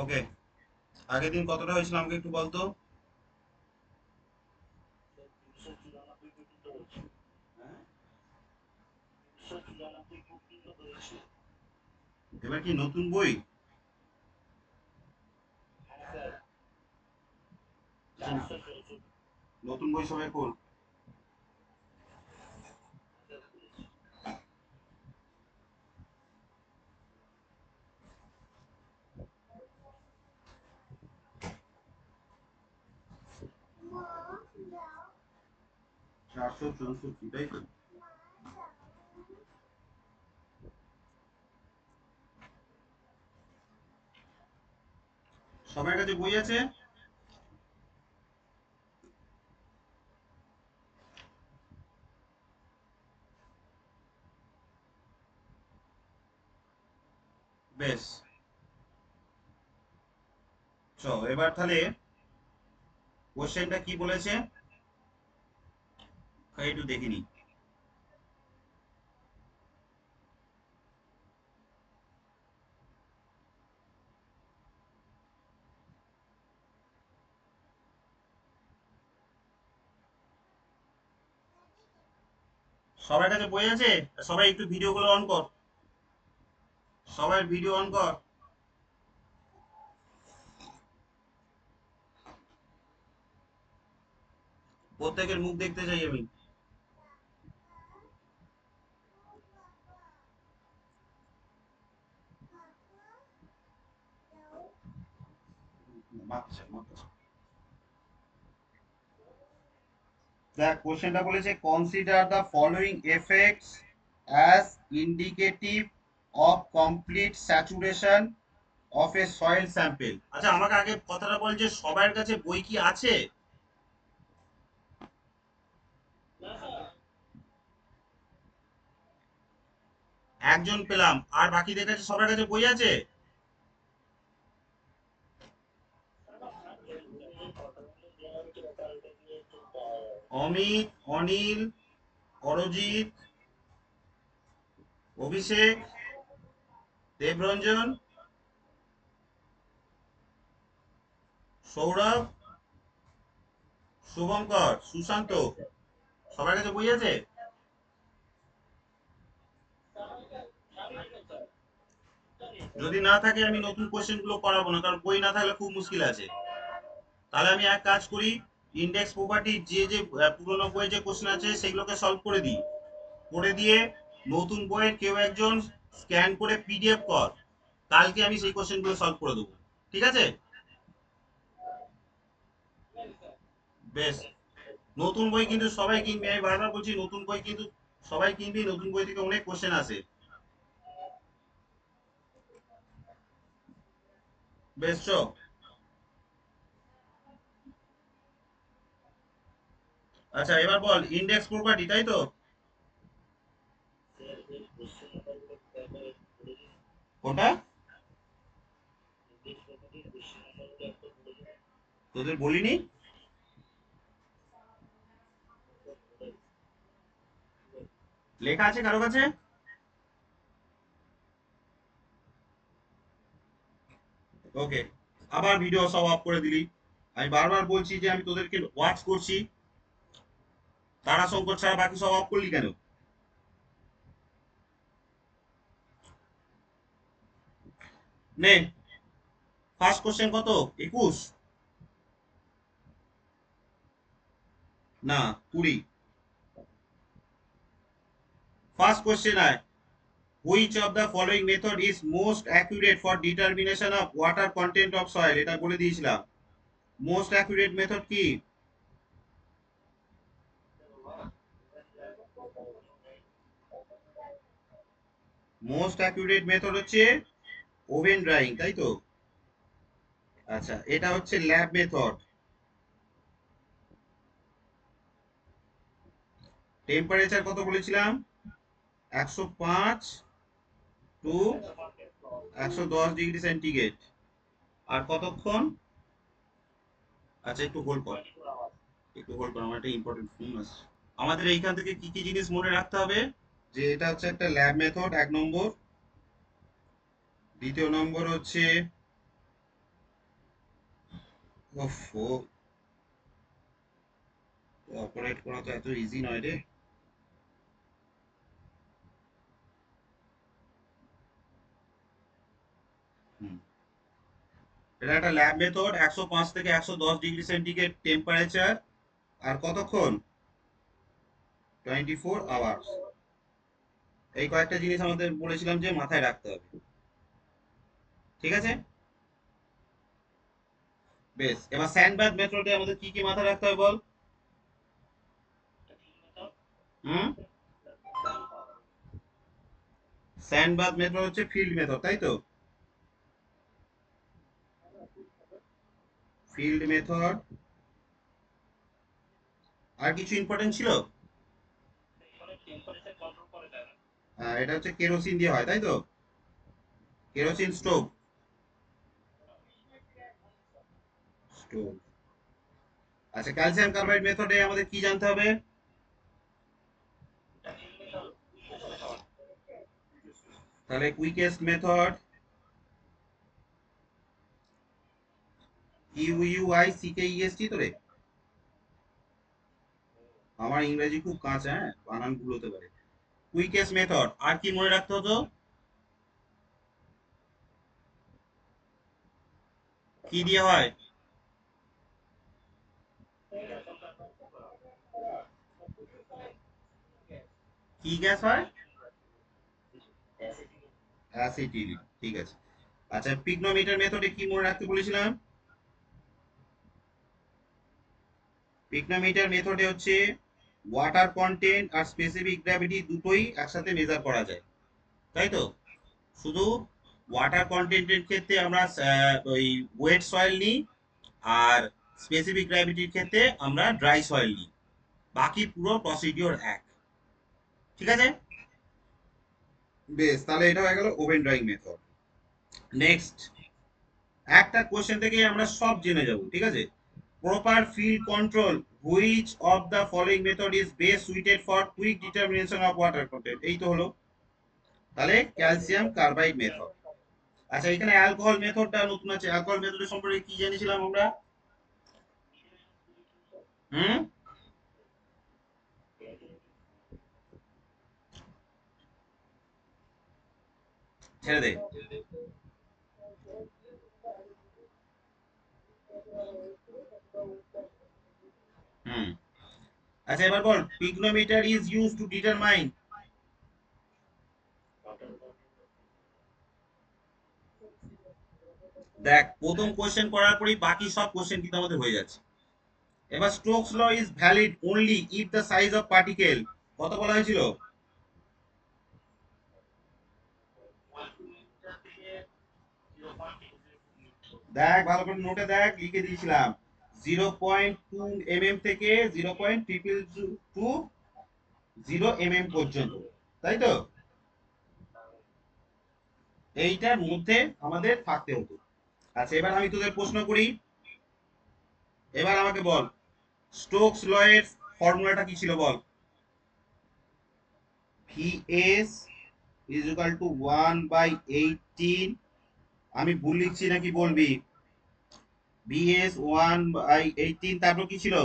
ওকে, আগের দিন কতটা হয়েছিল আমাকে একটু বলতো। হ্যাঁ? এবার কি নতুন বই? নতুন বই সবাই খোল। 464, তাই তো? সবার কাছে বই আছে? বেশ। এবার তাহলে কোশ্চেনটা কি বলেছে একটু দেখিনি। সবার কাছে বই আছে? সবাই একটু ভিডিওগুলো অন কর। সবাই ভিডিও অন কর। প্রত্যেকের মুখ দেখতে চাই আমি। বাচ্চা বাচ্চা। দেখ, কোশ্চেনটা বলেছে consider the following effects as indicative of complete saturation of A soil sample. আচ্ছা, আমাকে আগে কথাটা বল যে সবার কাছে বই কি আছে? একজন পেলাম, আর বাকিদের কাছে সবার কাছে বই আছে? অমিত, অনিল, অরজিৎ, অভিষেক, দেবরঞ্জন, সৌরভ, শুভঙ্কর, সুশান্ত, সবার কাছে বই আছে? যদি না থাকে আমি নতুন কোশ্চেন গুলো করাবো না, কারণ বই না থাকলে খুব মুশকিল আছে। তাহলে আমি এক কাজ করি, ইন্ডেক্স প্রপার্টি যে যে পুরোনো বইয়ে যে কোশ্চেন আছে সেগুলোকে সলভ করে দিই। করে দিয়ে নতুন বইয়ের কেউ একজন স্ক্যান করে পিডিএফ কর। কালকে আমি সেই কোশ্চেন গুলো সলভ করে দেবো। ঠিক আছে? বেশ। নতুন বই কিন্তু সবাই কিনবি, আমি বারবার বলছি নতুন বই কিন্তু সবাই কিনবি। নতুন বই থেকে অনেক কোশ্চেন আসে। বেশ আচ্ছা, এবার বল ইন্ডেক্স প্রপার্টি, তাই তো? কোনটা? তোদের বলিনি? লেখা আছে কারো কাছে? ওকে। আবার ভিডিও সব অফ করে দিলি। আমি বারবার বলছি যে আমি তোদেরকে ওয়াচ করছি। তারাশঙ্কর ছাড়া বাকি সব অফ করলি কেন? নে, ফার্স্ট কোশ্চেন কত? 21? না, 20। ফার্স্ট কোশ্চেন আয়। Which of the following method is most accurate for determination of water content of soil? এটা বলে দিয়েছিলাম। মোস্ট অ্যাকুরেট মেথড কি? মোস্ট অ্যাকুরেট মেথড হচ্ছে ওভেন ড্রাইং, তাই তো? আচ্ছা, এটা হচ্ছে ল্যাব মেথড। টেম্পারেচার কত বলেছিলাম? 105 টু 110 ডিগ্রি সেন্টিগ্রেড। আর কতক্ষণ? আচ্ছা, একটু হোল্ড কর। একটু হোল্ড কর, আমার একটা ইম্পর্টেন্ট ফোন আছে। আমাদের এইখান থেকে কি কি জিনিস মনে রাখতে হবে? যে এটা হচ্ছে একটা ল্যাব মেথড, 1 নম্বর। দ্বিতীয় নম্বর হচ্ছে ওফো, অপারেট করা তো এত ইজি নয় রে। হুম, এটা একটা ল্যাব মেথড, 105 থেকে 110 ডিগ্রি সেন্টিগ্রেড টেম্পারেচার, আর কতক্ষণ, 24 আওয়ার্স। এই কয়েকটা জিনিস আমাদের বলেছিলাম যে মাথায় রাখতে হবে। ঠিক আছে, বেশ। এবার স্যান্ডবাথ মেথডে আমাদের কি কি মাথায় রাখতে হবে বল। হুম, স্যান্ডবাথ মেথড হচ্ছে ফিল্ড মেথড, তাই তো? Field method. আর কিছু ইম্পর্টেন্ট ছিল? এটা হচ্ছে কেরোসিন দিয়ে হয়, তাই তো? Kerosene stove. স্টোভ। আচ্ছা, ক্যালসিয়াম কার্বাইড মেথডে আমাদের কি জানতে হবে? তাহলে কুইকেস্ট মেথড, QUICKEST তো রে? আমার ইংরেজি খুব কাঁচা, হ্যাঁ, বানান ভুল হতে পারে। কুইকেস্ট মেথড, আর কি মনে রাখতে হতো? কি দিয়ে হয়? কি গ্যাস হয়? অ্যাসিটিলিন, ঠিক আছে। আচ্ছা, পিগনোমিটার মেথডে কি মনে রাখতে বলেছিলাম? পিগনোমিটার মেথডে হচ্ছে ওয়াটার কন্টেন্ট আর স্পেসিফিক গ্র্যাভিটি দুটোই একসাথে মেজার করা যায়, তাই তো? শুধু ওয়াটার কন্টেন্টের ক্ষেত্রে আমরা ওই ওয়েট সয়েল নিই, আর স্পেসিফিক গ্র্যাভিটির ক্ষেত্রে আমরা ড্রাই সয়েল নিই। বাকি পুরো প্রসিডিওর এক। ঠিক আছে, বেশ। তাহলে এটা হয়ে গেল ওভেন ড্রাইং মেথড। নেক্সট, একটা কোশ্চেন থেকে আমরা সব জেনে যাব, ঠিক আছে? Proper field control, which of the following method is best suited for quick determination of water content? এই তো হলো। তাহলে ক্যালসিয়াম কার্বাইড মেথড। আচ্ছা, এখানে অ্যালকোহল মেথডটা নতুন আছে। অ্যালকোহল মেথডের সম্পর্কে কি জেনেছিলাম আমরা? হুম, ছেড়ে দে। হুম, আচ্ছা, এবার বল, পিগনোমিটার ইজ ইউজ টু ডিটারমাইন। দেখ, প্রথম কোশ্চেন করার পরেই বাকি সব কোশ্চেন কিন্তু আমাদের হয়ে যাচ্ছে। এবার Stokes law is valid only if the size of particle, কত বলা হয়েছিল? দেখ ভালো করে নোটে দেখ, লিখে দিয়েছিলাম 0.2 mm থেকে 0.200 mm পর্যন্ত, তাই তো? এইটার মধ্যে আমাদের থাকতে হতো। আচ্ছা, এবার আমি তোদের প্রশ্ন করি। এবার আমাকে বল, স্টোকস ল এর ফর্মুলাটা কি ছিল বল। VS is equal two 1/18। আমি ভুল লিখছি নাকি বলবি? VS 1/18, তারপর কি ছিল?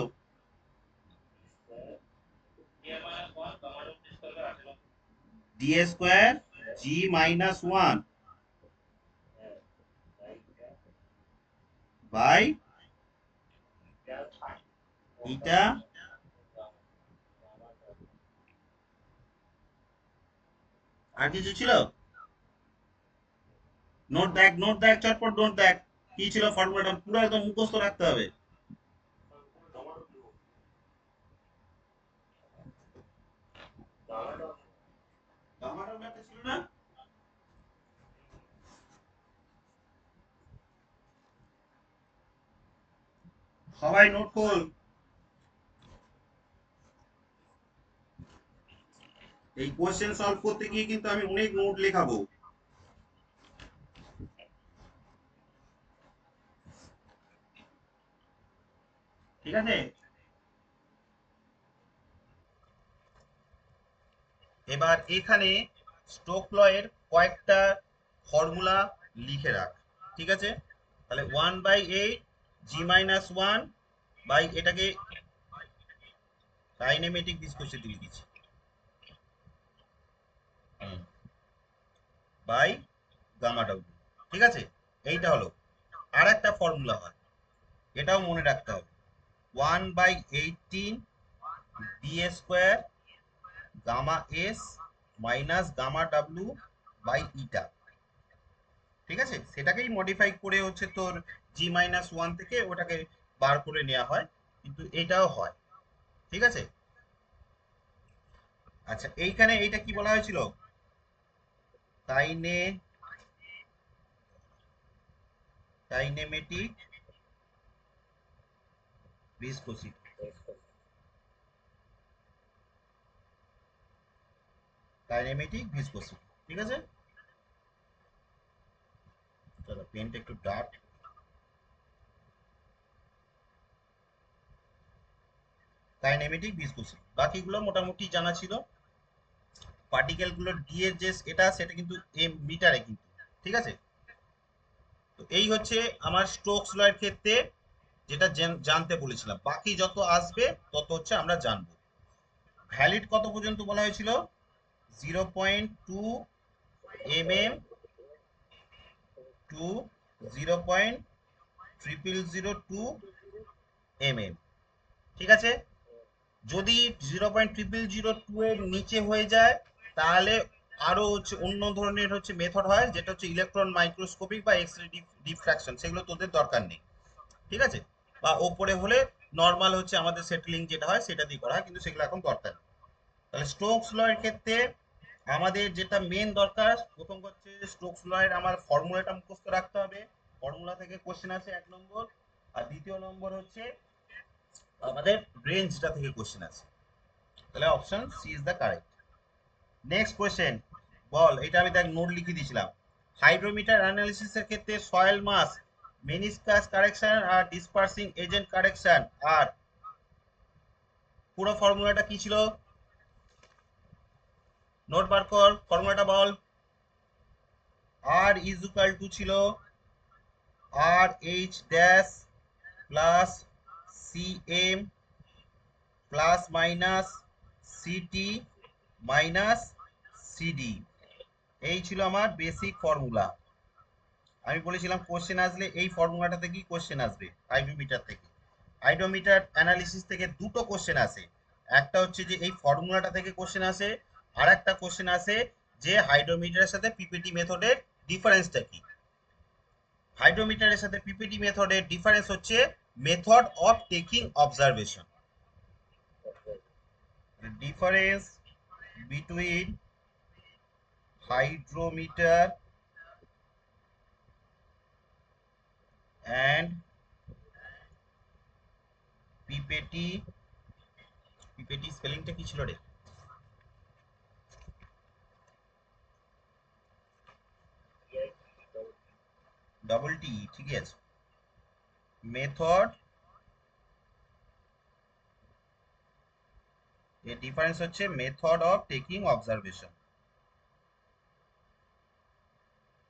D² G-1 বাই ইটা। আর কিছু ছিল? নোট দেখ, নোট দেখ, চটপট নোট দেখ। কি ছিল ফর্মুলাটা, পুরো একদম মুখস্থ রাখতে হবে। গামাটার ম্যাথে ছিল না? সবাই নোট খোল। এই কোশ্চেন সলভ করতে গিয়ে কিন্তু আমি অনেক নোট লেখাবো। ঠিক আছে, এবার এখানে স্টোক ল এর কয়েকটা ফর্মুলা লিখে রাখ। ঠিক আছে, তাহলে 1/8 G-1 বাই এটাকে কাইনেমেটিক ভিসকোসিটি লিখেছি বাই গামা ডাব্লিউ। ঠিক আছে, এইটা হলো। আর একটা ফর্মুলা হয়, এটাও মনে রাখতে হবে, 1/18 D square gamma S minus gamma W by eta. ঠিক আছে, সেটাকেই মডিফাই করে হচ্ছে তোর G-1 থেকে ওটাকে বার করে নেওয়া হয়, কিন্তু এটাও হয়। ঠিক আছে, আচ্ছা এইখানে এইটা কি বলা হয়েছিল, কাইনেমেটিক ভিসকোসিটি। কাইনেমেটিক ভিসকোসিটি, ঠিক আছে। চলো পেনটা একটু ডার্ক। কাইনেমেটিক ভিসকোসিটি বাকিগুলো মোটামুটি জানা ছিল। পার্টিকেল গুলোর ডি এর যে এটা সেটা কিন্তু এম মিটারে কিন্তু। ঠিক আছে, তো এই হচ্ছে আমার স্টোকস ল এর ক্ষেত্রে যেটা জানতে বলেছিলাম। বাকি যত আসবে তত হচ্ছে আমরা জানবো। ভ্যালিড কত পর্যন্ত বলা হয়েছিল, 0.2 mm টু 0.0002 mm। ঠিক আছে, যদি 0.0002 এর নিচে হয়ে যায় তাহলে আরো হচ্ছে অন্য ধরনের হচ্ছে মেথড হয়, যেটা হচ্ছে ইলেকট্রন মাইক্রোস্কোপিক বা এক্স রে ডিফ্রাকশন, সেগুলো তোদের দরকার নেই। ঠিক আছে, বা ওপরে হলে নর্মাল হচ্ছে আমাদের সেটেলিং যেটা হয় সেটা দিয়ে করা হয়, কিন্তু সেগুলো এখন দরকার নেই। তাহলে স্টোকস ল এর ক্ষেত্রে আমাদের যেটা মেন দরকার, প্রথম হচ্ছে স্টোকস ল এর আমার ফর্মুলাটা মুখস্থ রাখতে হবে। ফর্মুলা থেকে কোশ্চেন আছে 1 নম্বর। আর দ্বিতীয় নম্বর হচ্ছে আমাদের রেঞ্জটা থেকে কোশ্চেন আছে। তাহলে option C is the correct. Next question, বল, এটা আমি দেখ নোট লিখে দিয়েছিলাম। হাইড্রোমিটার অ্যানালিসিস এর ক্ষেত্রে সয়েল মাস, মেনিসকাস কারেকশন আর ডিসপার্সিং এজেন্ট কারেকশন আর পুরো ফর্মুলাটা কি ছিল, নোট বার কর, ফর্মুলাটা বল। আর ইজ ইকুয়াল টু ছিল R H dash plus C M plus minus CT minus CD. এই ছিল আমার বেসিক ফর্মুলা। আমি বলেছিলাম কোশ্চেন আসলে এই ফর্মুলাটা থেকেই কোশ্চেন আসবে হাইড্রোমিটার থেকে। হাইড্রোমিটার অ্যানালিসিস থেকে দুটো কোশ্চেন আসে, একটা হচ্ছে যে এই ফর্মুলাটা থেকে কোশ্চেন আসে, আর একটা কোশ্চেন আসে যে হাইড্রোমিটারের সাথে পিপিটি মেথডের ডিফারেন্সটা কি। হাইড্রোমিটারের সাথে পিপিটি মেথডের ডিফারেন্স হচ্ছে method of taking observation. Difference between hydrometer and pipette. Pipette স্পেলিংটা কি ছিল রে, ডবল টি, ঠিকই আছে। মেথড, এর ডিফারেন্স হচ্ছে method of taking observation.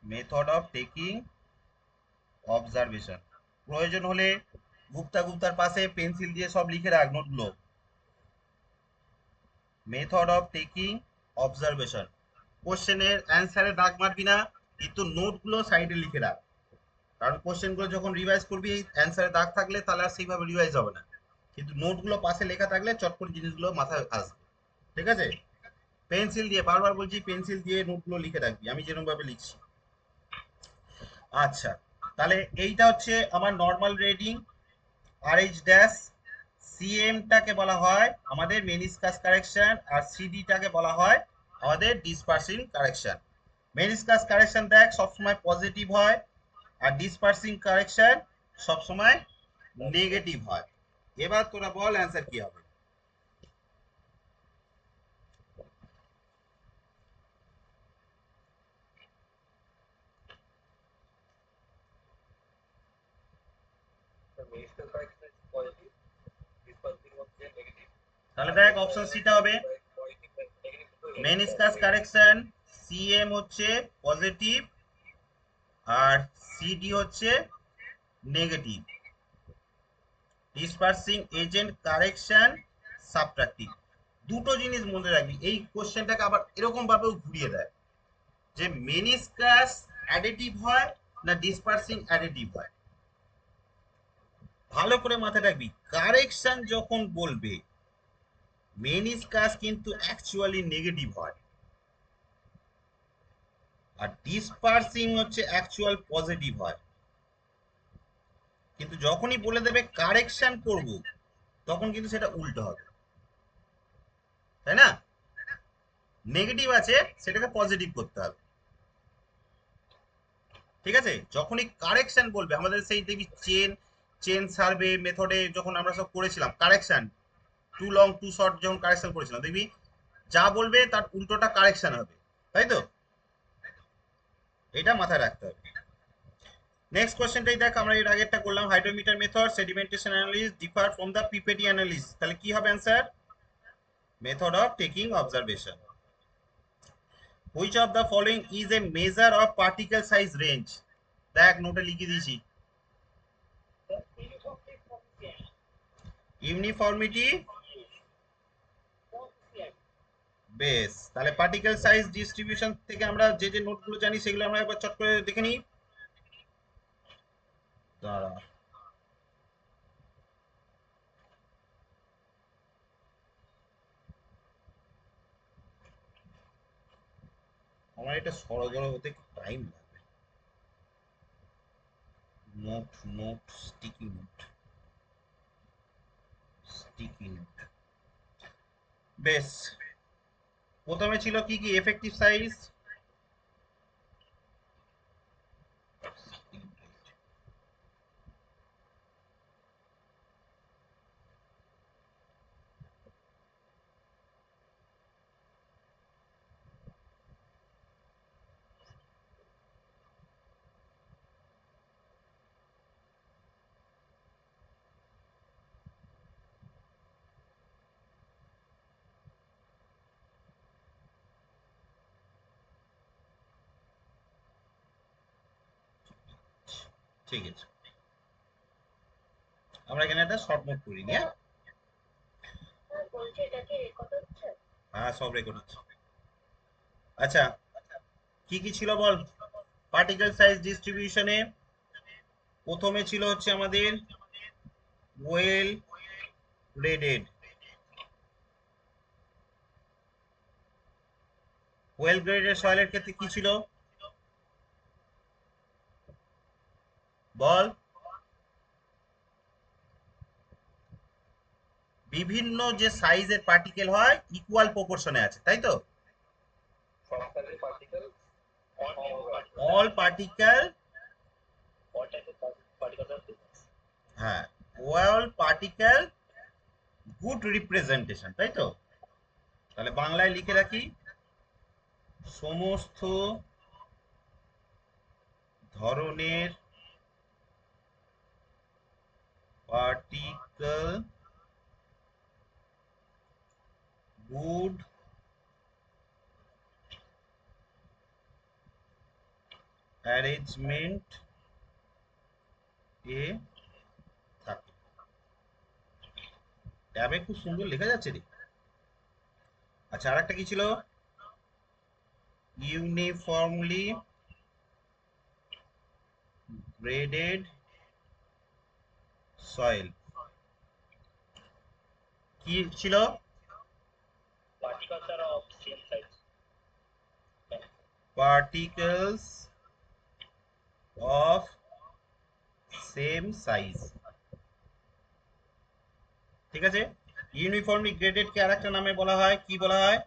Method of taking observation. প্রয়োজন হলে গুপ্তার পাশে পেন্সিল দিয়ে সব লিখে রাখ নোটগুলো। Method of taking observation. কোশ্চেনের অ্যান্সারে দাগ মারবি না, কিন্তু নোটগুলো সাইডে লিখে রাখ, কারণ কোশ্চেনগুলো যখন রিভাইজ করবি অ্যান্সারে দাগ থাকলে তাহলে আর সেইভাবে রিভাইজ হবে না, কিন্তু নোটগুলো পাশে লেখা থাকলে চট করে জিনিসগুলো মাথায় আসবে। ঠিক আছে, পেন্সিল দিয়ে, বারবার বলছি পেন্সিল দিয়ে নোটগুলো লিখে রাখবি, আমি যেরকম ভাবে লিখছি। আচ্ছা, তাহলে এইটা হচ্ছে আমার নর্মাল রিডিং আর এইচ ড্যাশ। সিএম টাকে বলা হয় আমাদের মেনিসকাস কারেকশন, আর সিডি টাকে বলা হয় আমাদের ডিসপার্সিং কারেকশন। মেনিসকাস কারেকশন দেখ সবসময় পজিটিভ হয়, আর ডিসপার্সিং কারেকশন সবসময় নেগেটিভ হয়। এবার তোরা বল অ্যান্সার কি হবে। তাহলে দেখ অপশন সিটা হবে মেনিসকাস কারেকশন। সিএম হচ্ছে পজিটিভ আর সিডি হচ্ছে negative. Dispersing agent, correction, subtractive. দুটো জিনিস মনে রাখবি, এই কোশ্চেনটাকে আবার এরকম ভাবেও ঘুরিয়ে দেয় যে মেনিসকাস অ্যাডিটিভ হয় না ডিসপার্সিং অ্যাডিটিভ হয়। ভালো করে মাথায় রাখবি, কারেকশন যখন বলবে মেনিসকাস কিন্তু অ্যাকচুয়ালি নেগেটিভ হয়, আর ডিসপার্সিং হচ্ছে অ্যাকচুয়াল পজিটিভ হয়। কিন্তু যখনই বলে দেবে কারেকশন করব, তখন কিন্তু সেটা উল্টো হবে, তাই না? নেগেটিভ আছে, সেটাকে পজিটিভ করতে হবে। ঠিক আছে, যখনই কারেকশন বলবে, আমাদের সেই দেখবি চেন সার্ভে মেথডে যখন আমরা সব করেছিলাম correction, to long to short যখন কারেকশন করেছিলাম, দেখবি যা বলবে তার উল্টোটা কারেকশন হবে, তাই তো? এটা মাথায় রাখতে হবে। নেক্সট কোশ্চেনটাই দেখ, আমরা এর আগেরটা করলাম, hydrometer method sedimentation analysis differ from the pipette analysis, তাহলে কি হবে answer? Method of taking observation. Which of the following is a measure of particle size range? দেখ নোটে লিখে দিয়েছি। ইউনিফর্মিটি, বেশ, তাহলে পার্টিকেল সাইজ ডিস্ট্রিবিউশন থেকে আমরা যে যে নোটগুলো জানি সেগুলো আমরা একবার চট করে দেখে নিই। দাঁড়া, আমার এটা সরগর হতে টাইম লাগবে। Note, note, sticky note, sticky note. বেশ, প্রথমে ছিল কি কি? এফেক্টিভ সাইজ, ঠিক আছে, আমরা এখানে একটা শর্ট নোট করি নিয়ে। হ্যাঁ, সব রেকর্ড হচ্ছে। আচ্ছা, কি কি ছিল বল পার্টিকেল সাইজ ডিস্ট্রিবিউশনে? প্রথমে ছিল হচ্ছে আমাদের ওয়েল গ্রেডেড। ওয়েল গ্রেডেড সয়েলের ক্ষেত্রে কি ছিল বল? বিভিন্ন যে সাইজের পার্টিকেল হয় ইকুয়াল প্রপোর্শনে আছে, তাই তো? অল পার্টিকেল, হ্যাঁ, অল পার্টিকেল গুড রিপ্রেজেন্টেশন, তাই তো? তাহলে বাংলায় লিখে রাখি, সমস্ত ধরনের পার্টিকেল গুড অ্যারেঞ্জমেন্ট এ থাকে। ট্যাবে খুব সুন্দর লেখা যাচ্ছে রে। আচ্ছা, আর একটা কি ছিল? ইউনিফর্মলি গ্রেডেড সয়েল, কি ছিল? Particles of same size. ঠিক আছে, ইউনিফর্মলি গ্রেডেড কে আরেকটা নামে বলা হয়, কি বলা হয়?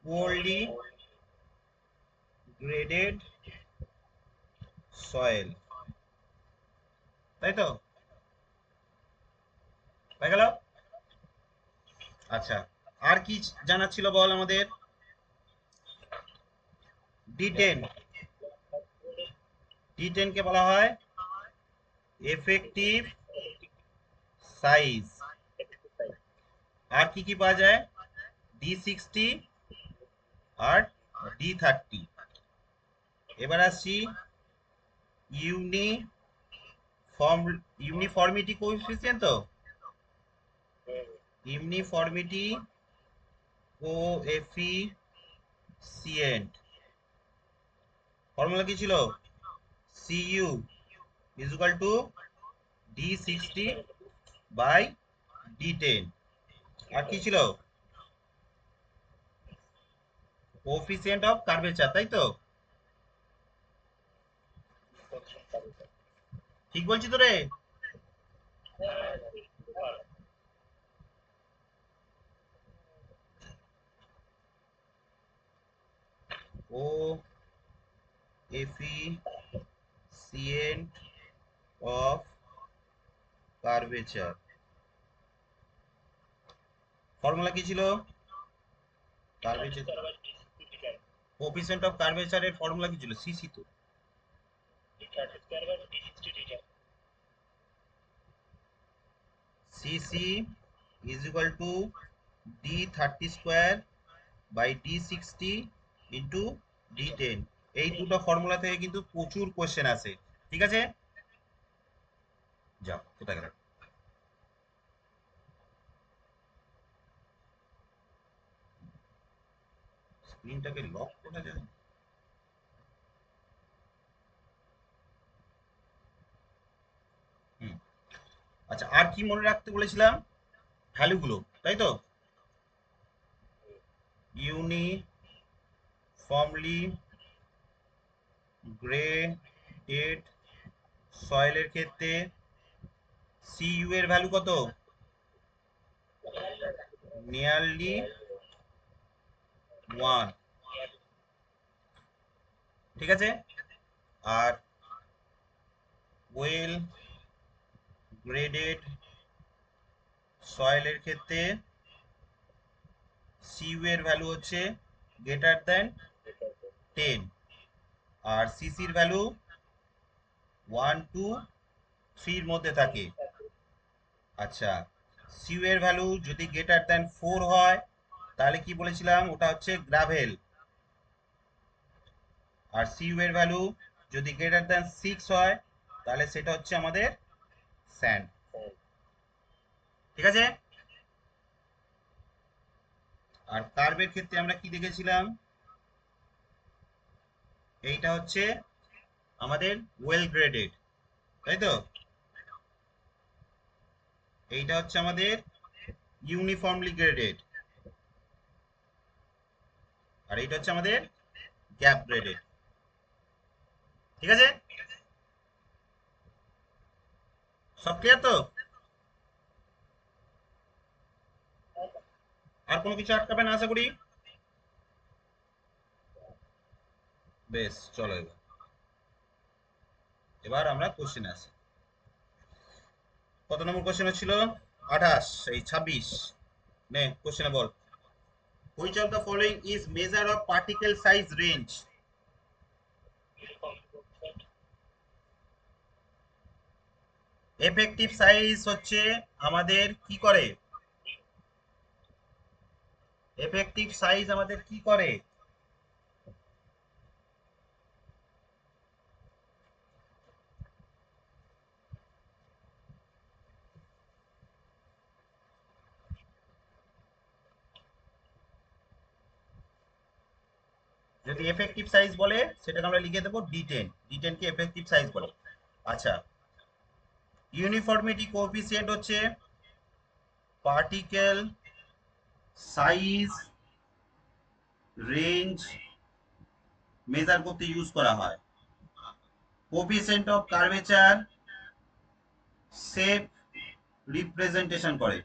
পোরলি গ্রেডেড সয়েল, তাই তো? হয়ে গেল। আচ্ছা, আর কি জানা ছিল বল আমাদের? D10, D10 কে বলা হয় এফেক্টিভ সাইজ। আর কি কি পাওয়া যায়? D60 আর D30। এবার আসছি ইউনিফর্ম ইউনিফর্মিটি কোএফিসিয়েন্ট তো, ইউনিফর্মিটি কোএফিসিয়েন্ট ফর্মুলা কি ছিল? CU is equal to D60 by D10। আর কি ছিল? কোএফিসিয়েন্ট অফ কার্ভেচার, তাই তো? ঠিক বলছি তো রে? কোএফিসিয়েন্ট অফ কার্ভেচার ফর্মুলা কি ছিল? কার্ভেচার কোএফিসিয়েন্ট অফ কার্ভেচারের ফর্মুলা কি ছিল? সিসি তো। CC is equal to D30 square by D60 into D10। এই দুটো ফর্মুলা থেকে কিন্তু প্রচুর কোশ্চেন আসে, ঠিক আছে? যাও, কোথায় গেল? স্ক্রিনটাকে লক করা যায়? হুম, আচ্ছা, আর কি মনে রাখতে বলেছিলাম? ভ্যালুগুলো, তাই তো? ইউনিফর্মলি গ্রেডেড সয়েলের ক্ষেত্রে সিইউ এর ভ্যালু কত? নিয়ারলি 1, ঠিক আছে? আর ওয়েল গ্রেডেড সয়েলের ক্ষেত্রে সিইউ এর ভ্যালু হচ্ছে গ্রেটার দেন 10, আর সিসির ভ্যালু 1 to 3 এর মধ্যে থাকে। আচ্ছা, সিইউ এর ভ্যালু যদি গ্রেটার দেন 4 হয় তাহলে কি বলেছিলাম? ওটা হচ্ছে গ্রাভেল। আর সিইউ এর ভ্যালু যদি গ্রেটার দেন 6 হয় তাহলে সেটা হচ্ছে আমাদের স্যান্ড, ঠিক আছে? আর কার্ভের ক্ষেত্রে আমরা কি দেখেছিলাম? এইটা হচ্ছে আমাদের ওয়েল গ্রেডেড, তাই তো? এইটা হচ্ছে আমাদের ইউনিফর্মলি গ্রেডেড, আর এইটা হচ্ছে আমাদের গ্যাপ গ্রেডেড, ঠিক আছে? সব ক্লিয়ার তো? আর কোনো কিছু আটকাবে না আশা করি। বেশ, চলো এবার এবার আমরা কোশ্চেনে আসি। কত নম্বর কোশ্চেন ছিল? 28, এই 26। নে কোশ্চেনে বল। Which of the following is measure of particle size range? Effective size হচ্ছে আমাদের কি করে? এফেক্টিভ সাইজ আমাদের কি করে? যদি এফেক্টিভ সাইজ বলে সেটাকে আমরা লিখে দেবো D10। D10 কে এফেক্টিভ সাইজ বলে। আচ্ছা, ইউনিফর্মিটি কোএফিসিয়েন্ট হচ্ছে পার্টিকেল সাইজ রেঞ্জ মেজার করতে ইউজ করা হয়। Coefficient of curvature shape representation করে,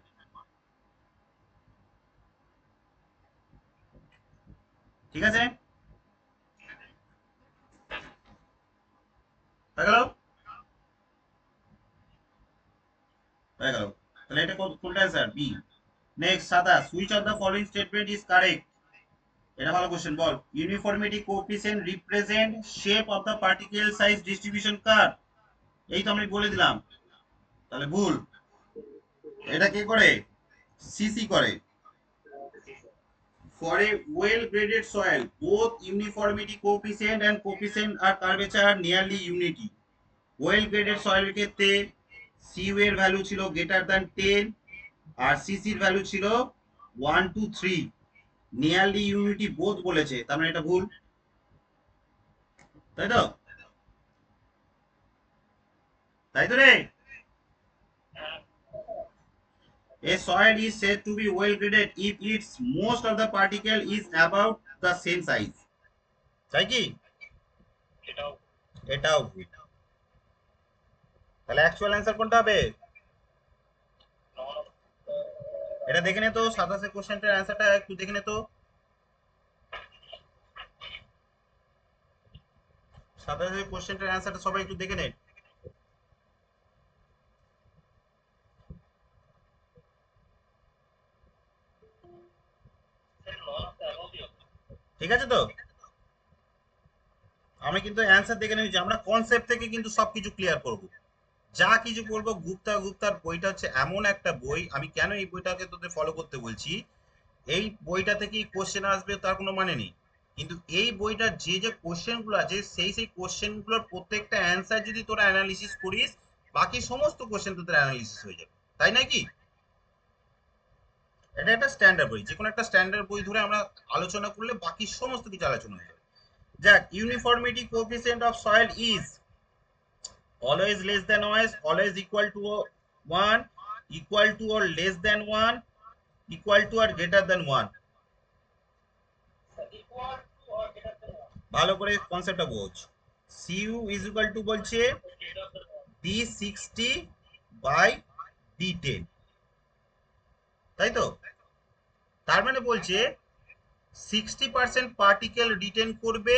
ঠিক আছে? হয়ে গেল? হয়ে গেল। তাহলে এটা কোনটা answer? B. Next 27, which of the following statement is correct? এটা ভালো কোশ্চেন, বল। Uniformity coefficient represent shape of the particle size distribution curve. এই তো আমি বলে দিলাম, তাহলে ভুল। এটা কে করে? সিসি করে। For a well-graded soil, both uniformity coefficient and coefficient are curvature are nearly unity. Well graded সয়েলের ক্ষেত্রে সিইউ এর ভ্যালু ছিল গ্রেটার দ্যান 10 আর সিসির ভ্যালু ছিল 1 2 3, নিয়ারলি ইউনিটি বোথ বলেছে, তার মানে এটা ভুল, তাই তো? তাই তো রে? A soil is said to be well graded if its most of the particle is about the same size. তাই কি? এটাও ভুল। তাহলে অ্যাকচুয়াল অ্যান্সার কোনটা হবে? এটা দেখে নে তো, 27 কোশ্চেনটার অ্যান্সারটা একটু দেখে নে তো। 27 কোশ্চেনটার অ্যান্সারটা সবাই একটু দেখে নে। ঠিক আছে তো? আমি কিন্তু অ্যান্সার দেখে নিয়েছি, আমরা কনসেপ্ট থেকে কিন্তু সবকিছু ক্লিয়ার করব। যা কিছু বলবো, গুপ্তার বইটা হচ্ছে এমন একটা বই, আমি কেন এই বইটাকে তোদের ফলো করতে বলছি, এই বইটা থেকেই কোশ্চেন আসবে তার কোনো মানে নেই, কিন্তু এই বইটার যে যে কোশ্চেন গুলো আছে সেই কোশ্চেন গুলোর প্রত্যেকটা অ্যান্সার যদি তোরা অ্যানালিসিস করিস, বাকি সমস্ত কোশ্চেন তোদের অ্যানালিসিস হয়ে যাবে, তাই নাকি? এটা একটা স্ট্যান্ডার্ড বই, যে কোনো একটা স্ট্যান্ডার্ড বই ধরে আমরা আলোচনা করলে বাকি সমস্ত কিছু আলোচনা হয়ে যাবে। যাক, uniformity coefficient of soil is always less than always equal to 1, equal to or less than 1, equal to or greater than 1। ভালো করে কনসেপ্টটা বোঝ। সিইউ ইজ ইকুয়াল টু বলছে d60 বাই d10, তাই তো? তার মানে বলছে 60% পার্টিকেল রিটেন করবে,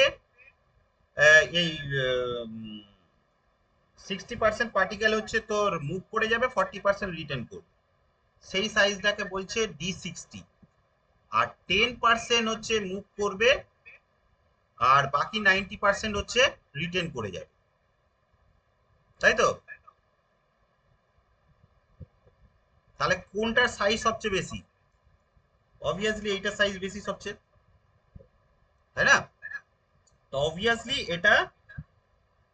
এই 60% পার্টিকেল হচ্ছে তোর মুভ করে যাবে, 40% রিটেন করবে, সেই সাইজটাকে বলছে d60। আর 10% হচ্ছে মুভ করবে, আর বাকি 90% হচ্ছে রিটেন করে যাবে, তাই তো? তাহলে কোনটার সাইজ সবচেয়ে বেশি? অবভিয়াসলি এইটার সাইজ বেশি সবচেয়ে, তাই না? তো অবভিয়াসলি এটা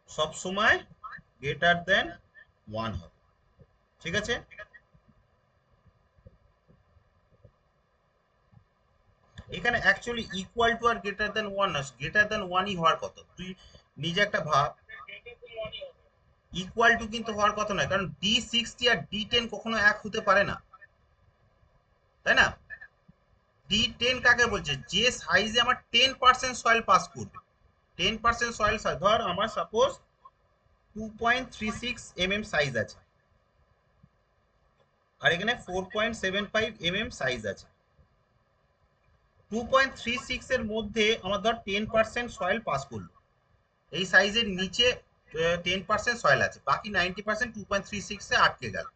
সব সময় গ্রেটার দেন 1 হবে, ঠিক আছে? এখানে অ্যাকচুয়ালি ইকুয়াল টু আর গ্রেটার দেন 1 না, গ্রেটার দেন 1ই হওয়ার কথা। তুই নিজে একটা ভাব, ইকুয়াল টু কিন্তু হওয়ার কথা নয়, কারণ d60 আর d10 কখনো এক হতে পারে না, তাই না? d10 কাকে বলছে? যে সাইজে আমার 10% সয়েল পাস করবে, 10% সয়েল, ধর আমার সাপোজ 2.36 mm সাইজ আছে, আর এখানে 4.75 mm সাইজ আছে। 2.36 এর মধ্যে আমার ধর 10% সয়েল পাস করলো, এই সাইজের নিচে 10% সয়েল আছে, বাকি 90% 2.36 এ আটকে গেল,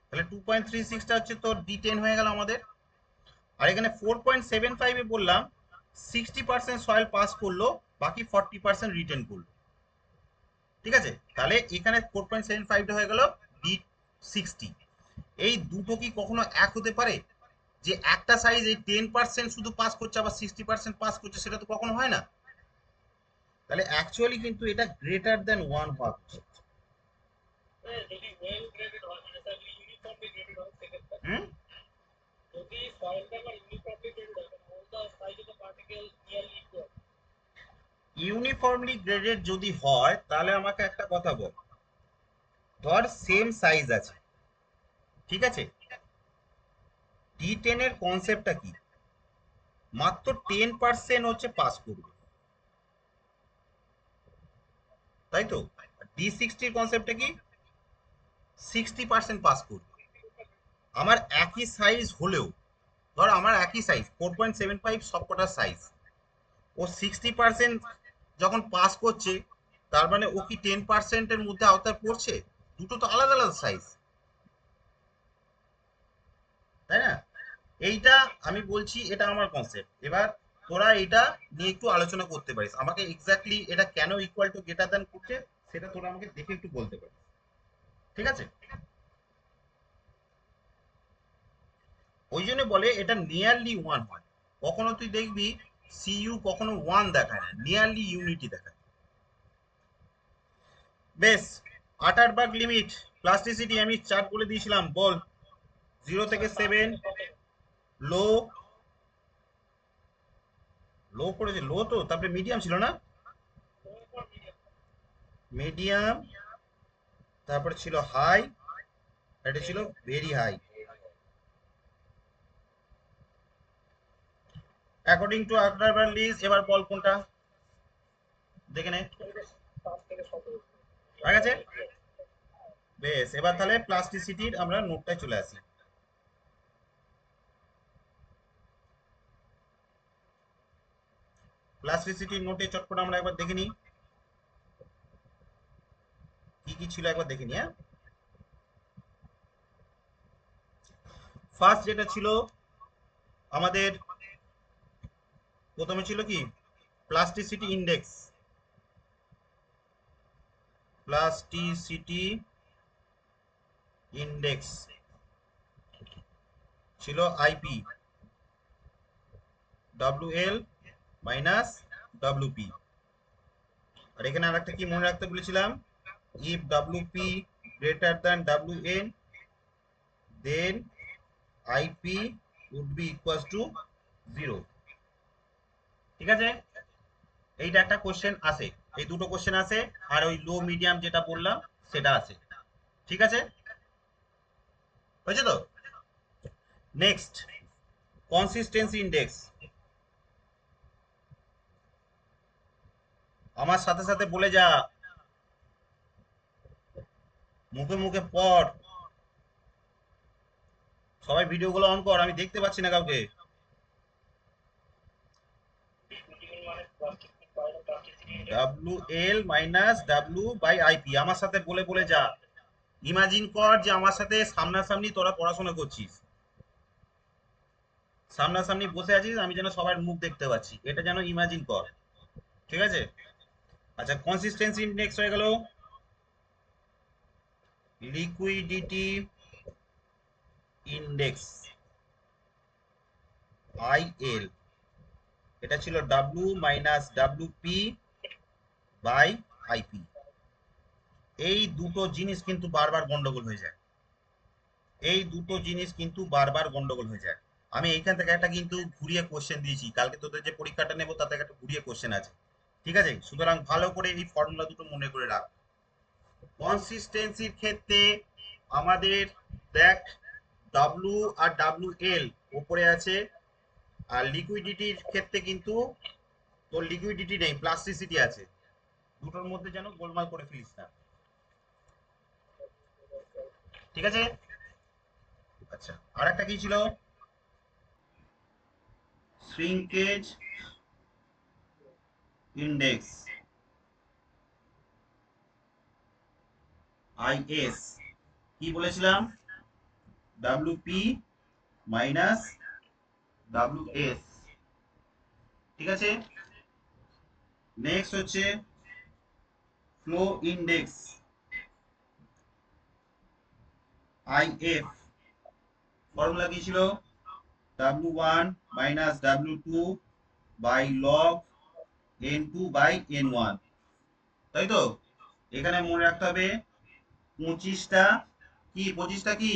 তাহলে 2.36টা হচ্ছে তোর d10 হয়ে গেল আমাদের। আর এখানে 4.75 এ বললাম 60% সয়েল পাস করলো, বাকি 40% রিটেন করলো, ঠিক আছে? তাহলে এখানে 4.75টা হয়ে গেল d60। এই দুটো কি কখনো এক হতে পারে? যে একটা সাইজ এই 10% শুধু পাস করছে আবার 60% পাস করছে, সেটা তো কখনো হয় না। তাহলে অ্যাকচুয়ালি কিন্তু এটা গ্রেটার দেন 1 হওয়া উচিত। হুম, ইউনিফর্মলি গ্রেডেড যদি হয় তাহলে আমাকে একটা কথা বল, ধর সেম সাইজ আছে, ঠিক আছে? d10 এর কনসেপ্টটা কি? মাত্র 10% হচ্ছে পাস করবে, তাই তো? d60 কনসেপ্টটা কি? 60% পাস করবে। আমার একই সাইজ হলেও, ধর আমার একই সাইজ 4.75 সবকটার সাইজ, ও 60% যখন পাস করছে, তার মানে ও কি 10%-এর মধ্যে আওতায় পড়ছে? দুটো তো আলাদা আলাদা সাইজ, তাই না? এইটা আমি বলছি, এটা আমার কনসেপ্ট। এবার তোরা এটা নিয়ে একটু আলোচনা করতে পারিস, আমাকে এক্স্যাক্টলি এটা কেন ইকুয়াল টু গ্রেটার দ্যান করছে সেটা তোরা আমাকে দেখে একটু বলতে পারিস, ঠিক আছে? ওই জন্য বলে এটা নিয়ারলি 1 হয়। কখনো তুই দেখবি সিইউ কখনো 1 দেখায় না, নিয়ারলি ইউনিটি দেখায়। বেশ, আটারবার্গ লিমিট প্লাস্টিসিটি আমি চার্ট বলে দিয়েছিলাম, বল। 0 থেকে 7 লো, লো করেছে, লো তো, তারপরে মিডিয়াম ছিল না, মিডিয়াম, তারপরে ছিল হাই, এটা ছিল very high. According to Atterberg list, এবার বল কোনটা দেখে নে, ঠিক আছে। বেশ, এবার তাহলে প্লাস্টিসিটির আমরা নোটটায় চলে আসি। প্লাস্টিসিটির নোটে চট করে আমরা একবার দেখে নিই কি কি ছিল, একবার দেখে নিই। হ্যাঁ, ফার্স্ট যেটা ছিল আমাদের, প্রথমে ছিল কি, প্লাস্টিসিটি ইন্ডেক্স, প্লাস্টিসিটি ইন্ডেক্স ছিল আইপি, ডব্লিউএল মাইনাস ডব্লিউপি। আর এখানে আরেকটা কি মনে রাখতে বলেছিলাম, if WP greater than WN then IP would be equal to 0। ঠিক আছে, এইটা একটা কোশ্চেন আসে, এই দুটো কোশ্চেন আসে, আর ওই লো মিডিয়াম যেটা বললাম সেটা আছে। ঠিক আছে, হয়েছে তো। Next, consistency index. আমার সাথে সাথে বলে যা, মুখে মুখে পড়, সবাই ভিডিওগুলো অন কর, আমি দেখতে পাচ্ছি না কাউকে। W L minus W by IP, আমার সাথে বলে বলে যা। ইমাজিন কর যে আমার সাথে সামনাসামনি তোরা পড়াশোনা করছিস, সামনাসামনি বসে আছিস, আমি যেন সবার মুখ দেখতে পাচ্ছি, এটা যেন ইমাজিন কর। ঠিক আছে, আচ্ছা, কনসিস্টেন্সি ইন্ডেক্স হয়ে গেল। লিকুইডিটি ইন্ডেক্স আইএল, এটা ছিল W minus W P by IP. এই দুটো জিনিস কিন্তু বারবার গন্ডগোল হয়ে যায়, এই দুটো জিনিস কিন্তু বারবার গন্ডগোল হয়ে যায়। আমি এইখান থেকে একটা কিন্তু ঘুরিয়ে কোশ্চেন দিয়েছি, কালকে তোদের যে পরীক্ষাটা নেবো তাতে একটা ঘুরিয়ে কোশ্চেন আছে। ঠিক আছে, সুতরাং ভালো করে এই ফর্মুলা দুটো মনে করে রাখ। কনসিস্টেন্সির ক্ষেত্রে আমাদের দেখ, ডাব্লু আর ডাব্লু এল উপরে আছে, আর লিকুইডিটির ক্ষেত্রে কিন্তু তোর লিকুইডিটি নেই, প্লাস্টিসিটি আছে। দুটোর মধ্যে যেন গোলমাল করে ফেলিস না। ঠিক আছে, আচ্ছা, আর একটা কি ছিল, শ্রিঙ্কেজ ইন্ডেক্স আইএস, কি বলেছিলাম, ডাব্লিউপি মাইনাস ডাব্লিউএস। ঠিক আছে, নেক্সট হচ্ছে ফ্লো ইন্ডেক্স আইএফ, ফর্মুলা কি ছিল, W1 minus W2 by log N2 by N1। তাই তো, এখানে মনে রাখতে হবে 25টা কি, 25টা কি,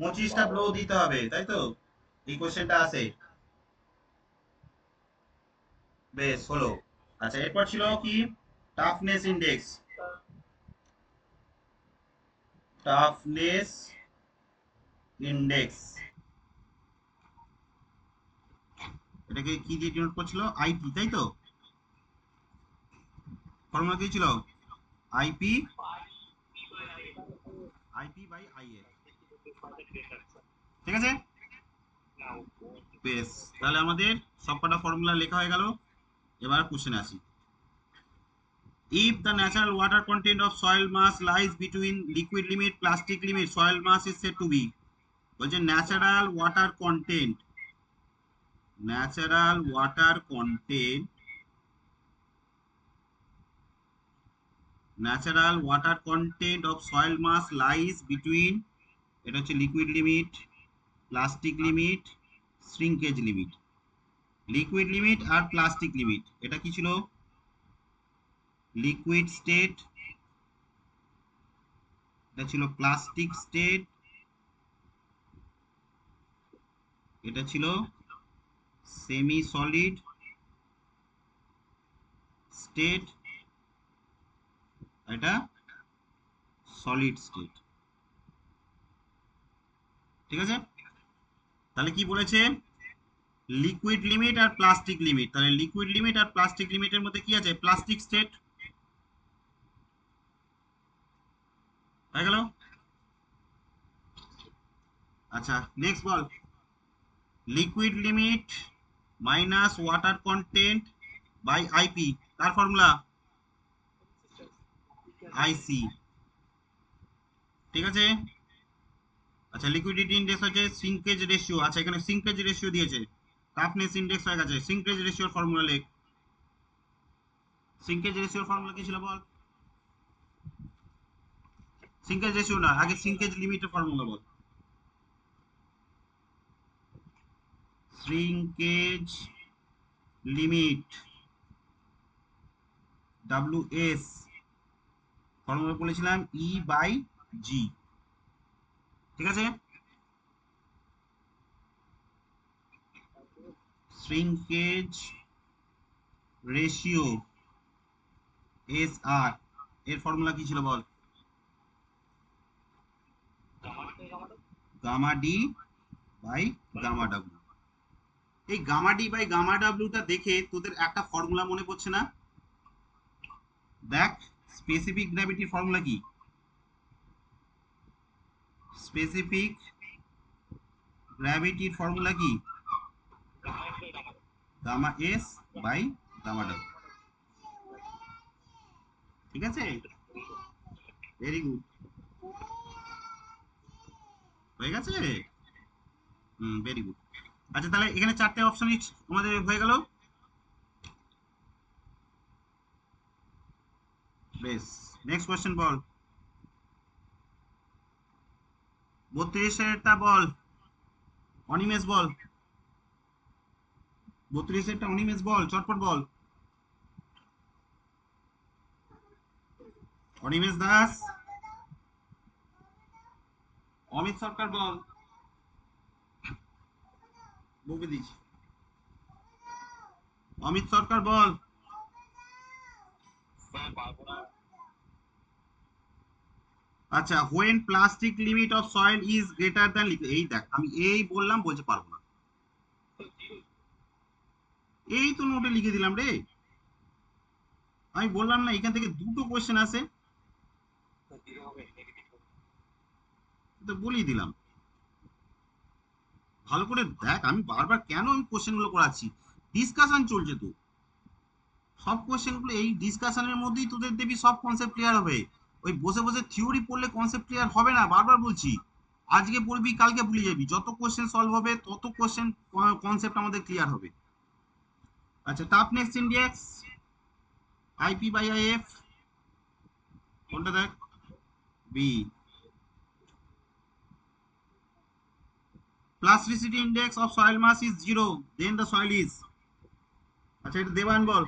25টা ব্লো দিতে হবে, তাই তো, এই কোশ্চেনটা আসে। বেশ হলো। আচ্ছা, এরপর ছিল কি, টাফনেস ইন্ডেক্স, টাফনেস ইন্ডেক্স, এটাকে কি দিয়ে ডিনোট করছিল, আইপি, তাই তো। ফর্মুলা কি ছিল, আইপি, আইপি বাই আইএল। ঠিক আছে, বেশ, তাহলে আমাদের সবকটা ফর্মুলা লেখা হয়ে গেল। এবার কোশ্চেন আসি। If the natural water content of soil mass lies between liquid limit plastic limit, soil mass is said to be, বলছে natural water content, natural water content, natural water content of soil mass lies between, এটা হচ্ছে liquid limit, plastic limit shrinkage limit. Liquid limit আর plastic limit, এটা কি ছিল? Liquid state, এটা ছিল plastic state, এটা ছিল সেমি সলিড স্টেট, এটা সলিড স্টেট। ঠিক আছে, তাহলে কি বলেছে? লিকুইড লিমিট আর প্লাস্টিক লিমিট। তাহলে লিকুইড লিমিট আর প্লাস্টিক লিমিটের মধ্যে কি আছে? প্লাস্টিক স্টেট হয়ে গেল। আচ্ছা নেক্সট বল, liquid limit minus water content by IP, তার ফর্মুলা আইসি। ঠিক আছে, আচ্ছা লিকুইডিটি ইন্ডেক্স হচ্ছে সিঙ্কেজ রেশিও। আচ্ছা এখানে সিঙ্কেজ রেশিও দিয়েছে, টাফনেস ইন্ডেক্স হয়ে গেছে। সিঙ্কেজ রেশিওর ফর্মুলা লেখ। সিঙ্কেজ রেশিওর ফর্মুলা কি ছিল বল? সিঙ্কেজ রেশিও না, আগে সিঙ্কেজ লিমিটের ফর্মুলা বল। শ্রিঙ্কেজ লিমিট ডব্লিউএস ফর্মুলা বলেছিলাম ই বাই জি। ঠিক আছে, শ্রিঙ্কেজ রেশিও এস আর এর ফর্মুলা কি ছিল বল? Gamma D by gamma W. এই গামা ডি বাই গামা ডাব্লিউটা দেখে তোদের একটা ফর্মুলা মনে পড়ছে না? দেখ, স্পেসিফিক গ্র্যাভিটির ফর্মুলা কি? স্পেসিফিক গ্র্যাভিটির ফর্মুলা কি? Gamma S by gamma W. ঠিক আছে, ভেরি গুড, হয়ে গেছে। Very good. আচ্ছা তাহলে এখানে চারটে অপশন আমাদের হয়ে গেল। বেশ, নেক্সট কোশ্চেন বল। 32-এরটা বল, অনিমেষ বল। 32-এরটা অনিমেষ বল, চটপট বল। অনিমেষ দাস, অমিত সরকার বল। বকে দিচ্ছি, অমিত সরকার বল। আচ্ছা, when plastic limit of soil is greater than liquid. এই দেখ আমি এই বললাম, বলতে পারবো না, এই তো নোটে লিখে দিলাম রে। আমি বললাম না এখান থেকে দুটো কোশ্চেন আসে, তো বলেই দিলাম। ভালো করে দেখ, আমি বারবার কেন আমি কোশ্চেন গুলো করাচ্ছি, ডিসকাশন চলছে তো। সব কোশ্চেন গুলো এই ডিসকাশনের মধ্যেই তোদের দেবি সব কনসেপ্ট ক্লিয়ার হবে। ওই বসে বসে থিওরি পড়লে কনসেপ্ট ক্লিয়ার হবে না, বারবার বলছি। আজকে পড়বি কালকে ভুলে যাবি, যত কোশ্চেন সলভ হবে তত কোশ্চেন কনসেপ্ট আমাদের ক্লিয়ার হবে। আচ্ছা, toughness index IP by IF কোনটা দেখ? B. Plasticity index of soil mass is 0, then the soil is. আচ্ছা এটা দেবান বল।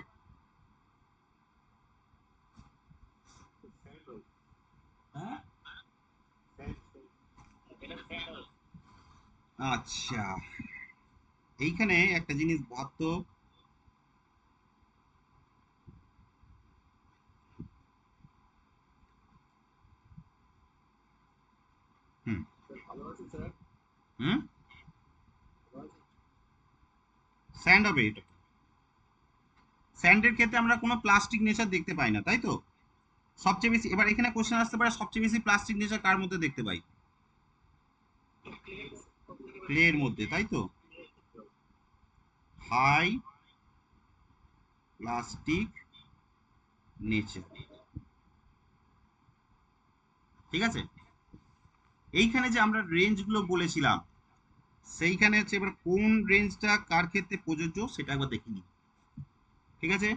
হ্যাঁ, আচ্ছা এইখানে একটা জিনিস ভাবতো। হুম হুম, স্যান্ড হবে এটা। স্যান্ডের ক্ষেত্রে আমরা কোনো প্লাস্টিক নেচার দেখতে পাই না, তাই তো? সবচেয়ে বেশি, এবার এখানে কোশ্চেন আসতে পারে সবচেয়ে বেশি প্লাস্টিক নেচার কার মধ্যে দেখতে পাই? ক্লে এর মধ্যে, তাই তো? High plastic nature. ঠিক আছে, এইখানে যে আমরা রেঞ্জ গুলো বলেছিলাম, সেইখানে হচ্ছে এবার কোন রেঞ্জটা কার ক্ষেত্রে প্রযোজ্য সেটা একবার দেখে নিই। ঠিক আছে,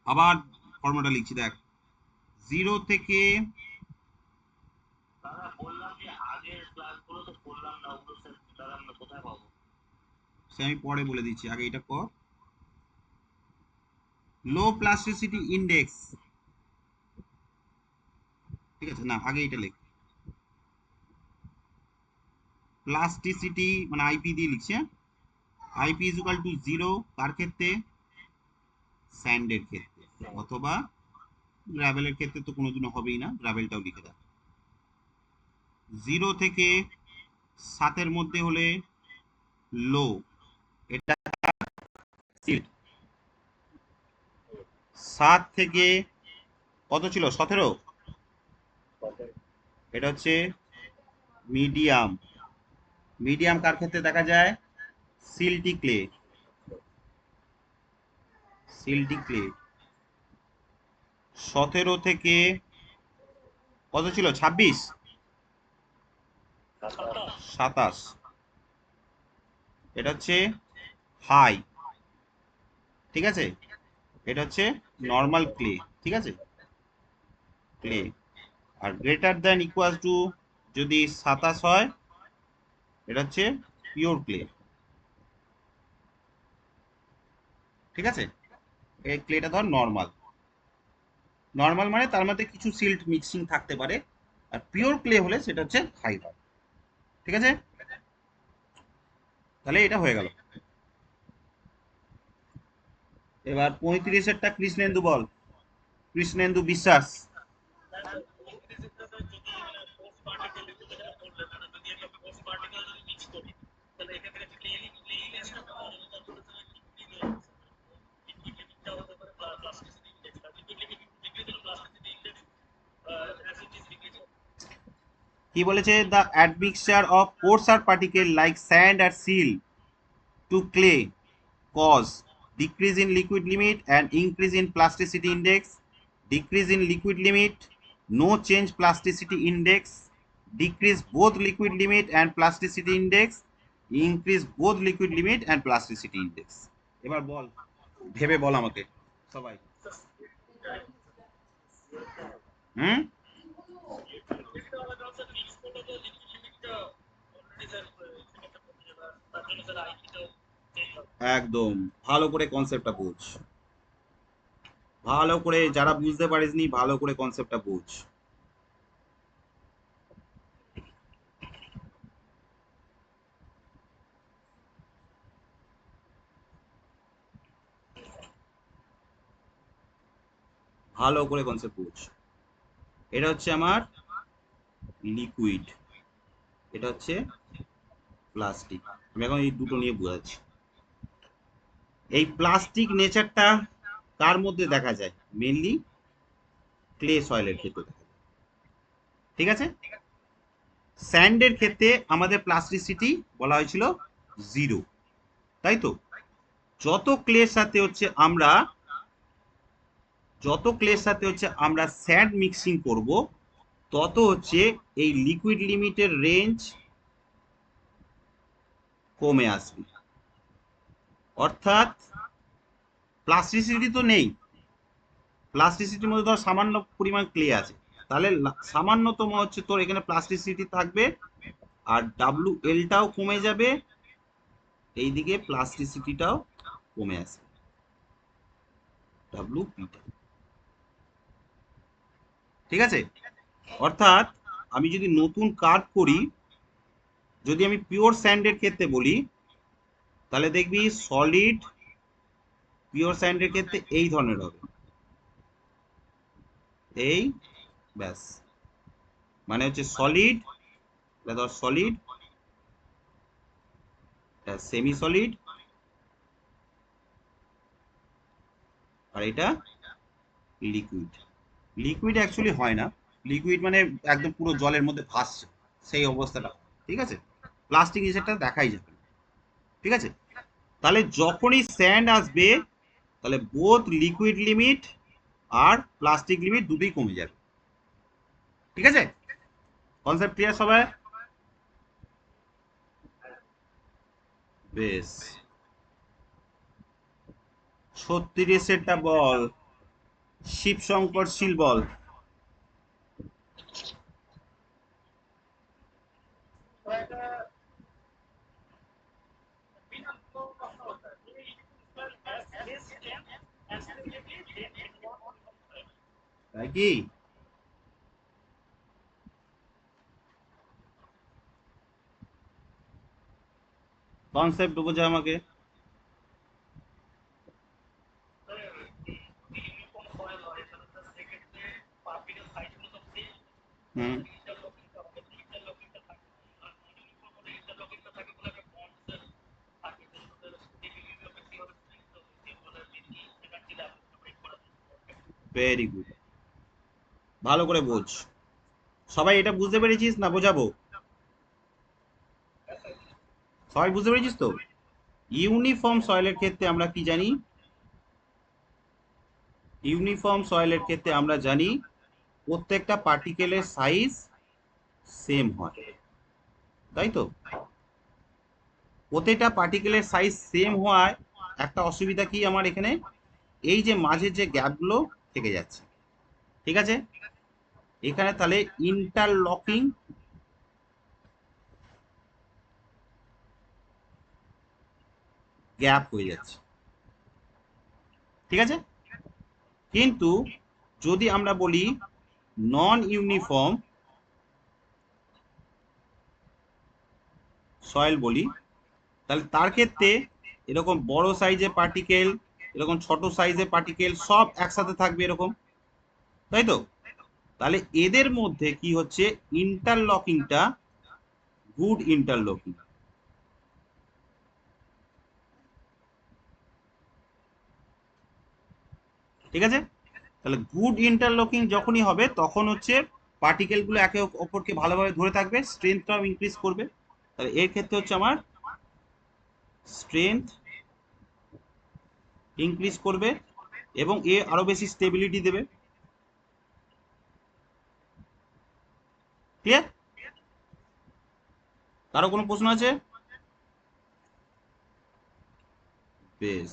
আবার ফর্মুলাটা লিখছি দেখ। 0 থেকে দাদা বললাম যে আগের ক্লাসগুলো তো করলাম না, ওগুলো স্যার দাদা আমরা কোথায় পাবো? সে আমি পরে বলে দিচ্ছি, আগে এটা কর। লো প্লাস্টিসিটি ইন্ডেক্স, ঠিক আছে, না আগে এটা লেখ। প্লাস্টিসিটি মানে আইপি দিয়ে লিখছে, আইপি ইজ ইকুয়াল টু 0 কার ক্ষেত্রে? স্যান্ডের ক্ষেত্রে, অথবা গ্রাভেলের ক্ষেত্রে তো কোনোদিনও হবেই না, গ্রাভেলটাও লিখে দাও। 0 থেকে 7-এর মধ্যে হলে লো, এটা সিল্ট। 7 থেকে কত ছিল? 17, এটা হচ্ছে মিডিয়াম। মিডিয়াম কার ক্ষেত্রে দেখা যায়? সিল্টি ক্লে, সিল্টি ক্লে। 17 থেকে কত ছিল? 26, 27, এটা হচ্ছে হাই, ঠিক আছে। এটা হচ্ছে নর্মাল ক্লে, ঠিক আছে, ক্লে। আর গ্রেটার দ্যান ইকুয়াল টু যদি 27 হয়, এটা হচ্ছে পিওর ক্লে, ঠিক আছে। এই ক্লেটা ধর নর্মাল, নর্মাল মানে তার মধ্যে কিছু সিল্ট মিক্সিং থাকতে পারে। আর পিওর ক্লে হলে সেটা হচ্ছে হাই হয়, ঠিক আছে। তাহলে এটা হয়ে গেল। এবার 35-এরটা কৃষ্ণেন্দু বল, কৃষ্ণেন্দু বিশ্বাস। কি বলেছে? The admixture of coarser particle like sand or silt to clay cause decrease in liquid limit and increase in plasticity index, decrease in liquid limit, no change plasticity index, decrease both liquid limit and plasticity index, increase both liquid limit and plasticity index. এবার বল, ভেবে বল আমাকে সবাই। হুম, একদম ভালো করে কনসেপ্টটা বুঝ, ভালো করে, যারা বুঝতে পারিসনি ভালো করে কনসেপ্টটা বুঝ। ভালো করে কনসেপ্ট বুঝ। এটা হচ্ছে আমার লিকুইড, এটা হচ্ছে প্লাস্টিক। আমি এখন এই দুটো নিয়ে বোঝাচ্ছি। এই প্লাস্টিক নেচারটা কার মধ্যে দেখা যায়? মেনলি ক্লে সয়েলের ক্ষেত্রে দেখা যায়, ঠিক আছে। স্যান্ডের ক্ষেত্রে আমাদের প্লাস্টিসিটি বলা হয়েছিল 0, তাই তো। যত ক্লের সাথে হচ্ছে আমরা, যত ক্লের সাথে হচ্ছে আমরা স্যান্ড মিক্সিং করব, তত হচ্ছে এই লিকুইড লিমিটের রেঞ্জ কমে আসবে। অর্থাৎ প্লাস্টিসিটি তো নেই, প্লাস্টিসিটির মধ্যে ধর সামান্য পরিমাণ ক্লে আছে, তাহলে সামান্যতম হচ্ছে তোর এখানে প্লাস্টিসিটি থাকবে, আর ডাব্লু এলটাও কমে যাবে, এইদিকে প্লাস্টিসিটিটাও কমে আসবে, ডাব্লু পিটা, ঠিক আছে। অর্থাৎ আমি যদি নতুন কার্ভ করি, যদি আমি পিওর স্যান্ডের ক্ষেত্রে বলি, তাহলে দেখবি সলিড পিওর স্যান্ডের ক্ষেত্রে এই ধরনের হবে, এই, ব্যাস। মানে হচ্ছে সলিড, ধর সলিড, সেমি সলিড, আর এটা লিকুইড। লিকুইড অ্যাকচুয়ালি হয় না, লিকুইড মানে একদম পুরো জলের মধ্যে ভাসছে, সেই অবস্থাটা, ঠিক আছে। প্লাস্টিক সেটা দেখাই যাবে না, ঠিক আছে। তাহলে যখনই স্যান্ড আসবে, তাহলে বোথ লিকুইড লিমিট আর প্লাস্টিক লিমিট দুটোই কমে যাবে, ঠিক আছে। কনসেপ্ট ক্লিয়ার সবাই? বেশ, 36-এরটা বল, শিবশঙ্কর শীল বল। তাই কি? কনসেপ্ট বোঝা আমাকে। হুম, ভেরি গুড, ভালো করে বোঝ। সবাই এটা বুঝতে পেরেছিস না বোঝাবো? সবাই বুঝতে পেরেছিস তো? ইউনিফর্ম সয়েলের ক্ষেত্রে আমরা কি জানি? ইউনিফর্ম সয়েলের ক্ষেত্রে আমরা জানি প্রত্যেকটা পার্টিকেলের সাইজ সেম হয়, তাই তো? প্রত্যেকটা পার্টিকেলের সাইজ সেম হওয়ায় একটা অসুবিধা কি আমার এখানে, এই যে মাঝের যে গ্যাপগুলো থেকে যাচ্ছে, ঠিক আছে? এখানে তাহলে ইন্টারলকিং গ্যাপ হয়ে যাচ্ছে, ঠিক আছে? কিন্তু যদি আমরা বলি নন ইউনিফর্ম সয়েল বলি, তাহলে তার ক্ষেত্রে এরকম বড় সাইজের পার্টিকেল, এরকম ছোট সাইজের পার্টিকেল সব একসাথে থাকবে এরকম, তাই তো? তাহলে এদের মধ্যে কি হচ্ছে, ইন্টারলকিংটা গুড ইন্টারলকিং, ঠিক আছে? তাহলে গুড ইন্টারলকিং যখনই হবে তখন হচ্ছে পার্টিকেলগুলো একে অপরকে ভালোভাবে ধরে থাকবে, স্ট্রেংথটাও ইনক্রিজ করবে। তাহলে এর ক্ষেত্রে হচ্ছে আমার স্ট্রেংথ ইনক্রিজ করবে এবং এ আরো বেশি স্টেবিলিটি দেবে। ক্লিয়ার? কারো কোনো প্রশ্ন আছে? বেশ,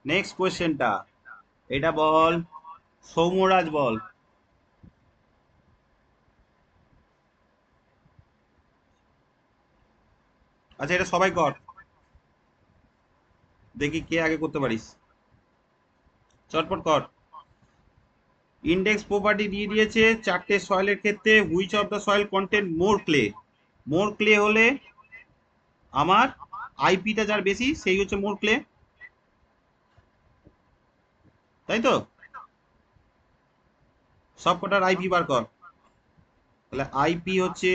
নেক্সট কোয়েশ্চেনটা, এটা বল সৌম্যরাজ, বল। আচ্ছা, এটা সবাই কর, দেখি কে আগে করতে পারিস, চটপট কর। ইন্ডেক্স প্রপার্টি দিয়ে দিয়েছে চারটে সয়েলের ক্ষেত্রে, which of the soil content more clay. More clay হলে আমার আইপিটা যার বেশি সেই হচ্ছে মোর ক্লে, তাই তো? সব কটার আইপি বার কর। তাহলে আইপি হচ্ছে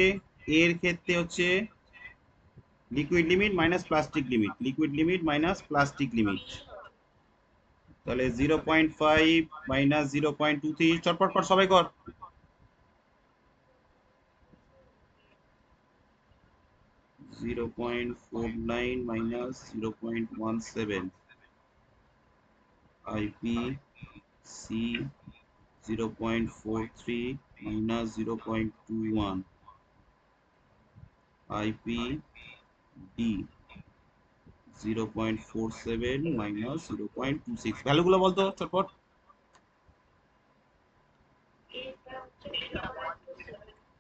এর ক্ষেত্রে হচ্ছে liquid limit minus plastic limit, liquid limit minus plastic limit, তাহলে 0.5 মাইনাস 0.23, চটপট কর সবাই কর। 0.49 minus 0.17, IP C 0.43 minus 0.21, IP D 0.47 minus 0.26। ভ্যালুগুলো বলতো চটপট।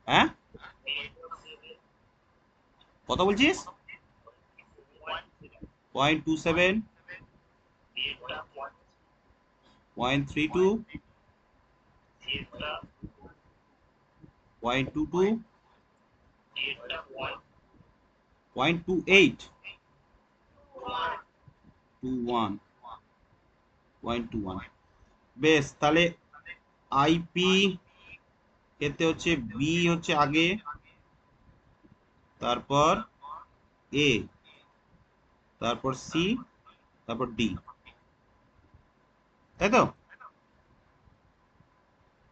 হ্যাঁ, কত বলছিস? 0.27, 0.32, 0.22, 0.28, 21, 0.21। বেশ, তাহলে আইপি ক্ষেত্রে হচ্ছে বি হচ্ছে আগে, তারপর এ, তারপর সি, তারপর ডি, তাই তো?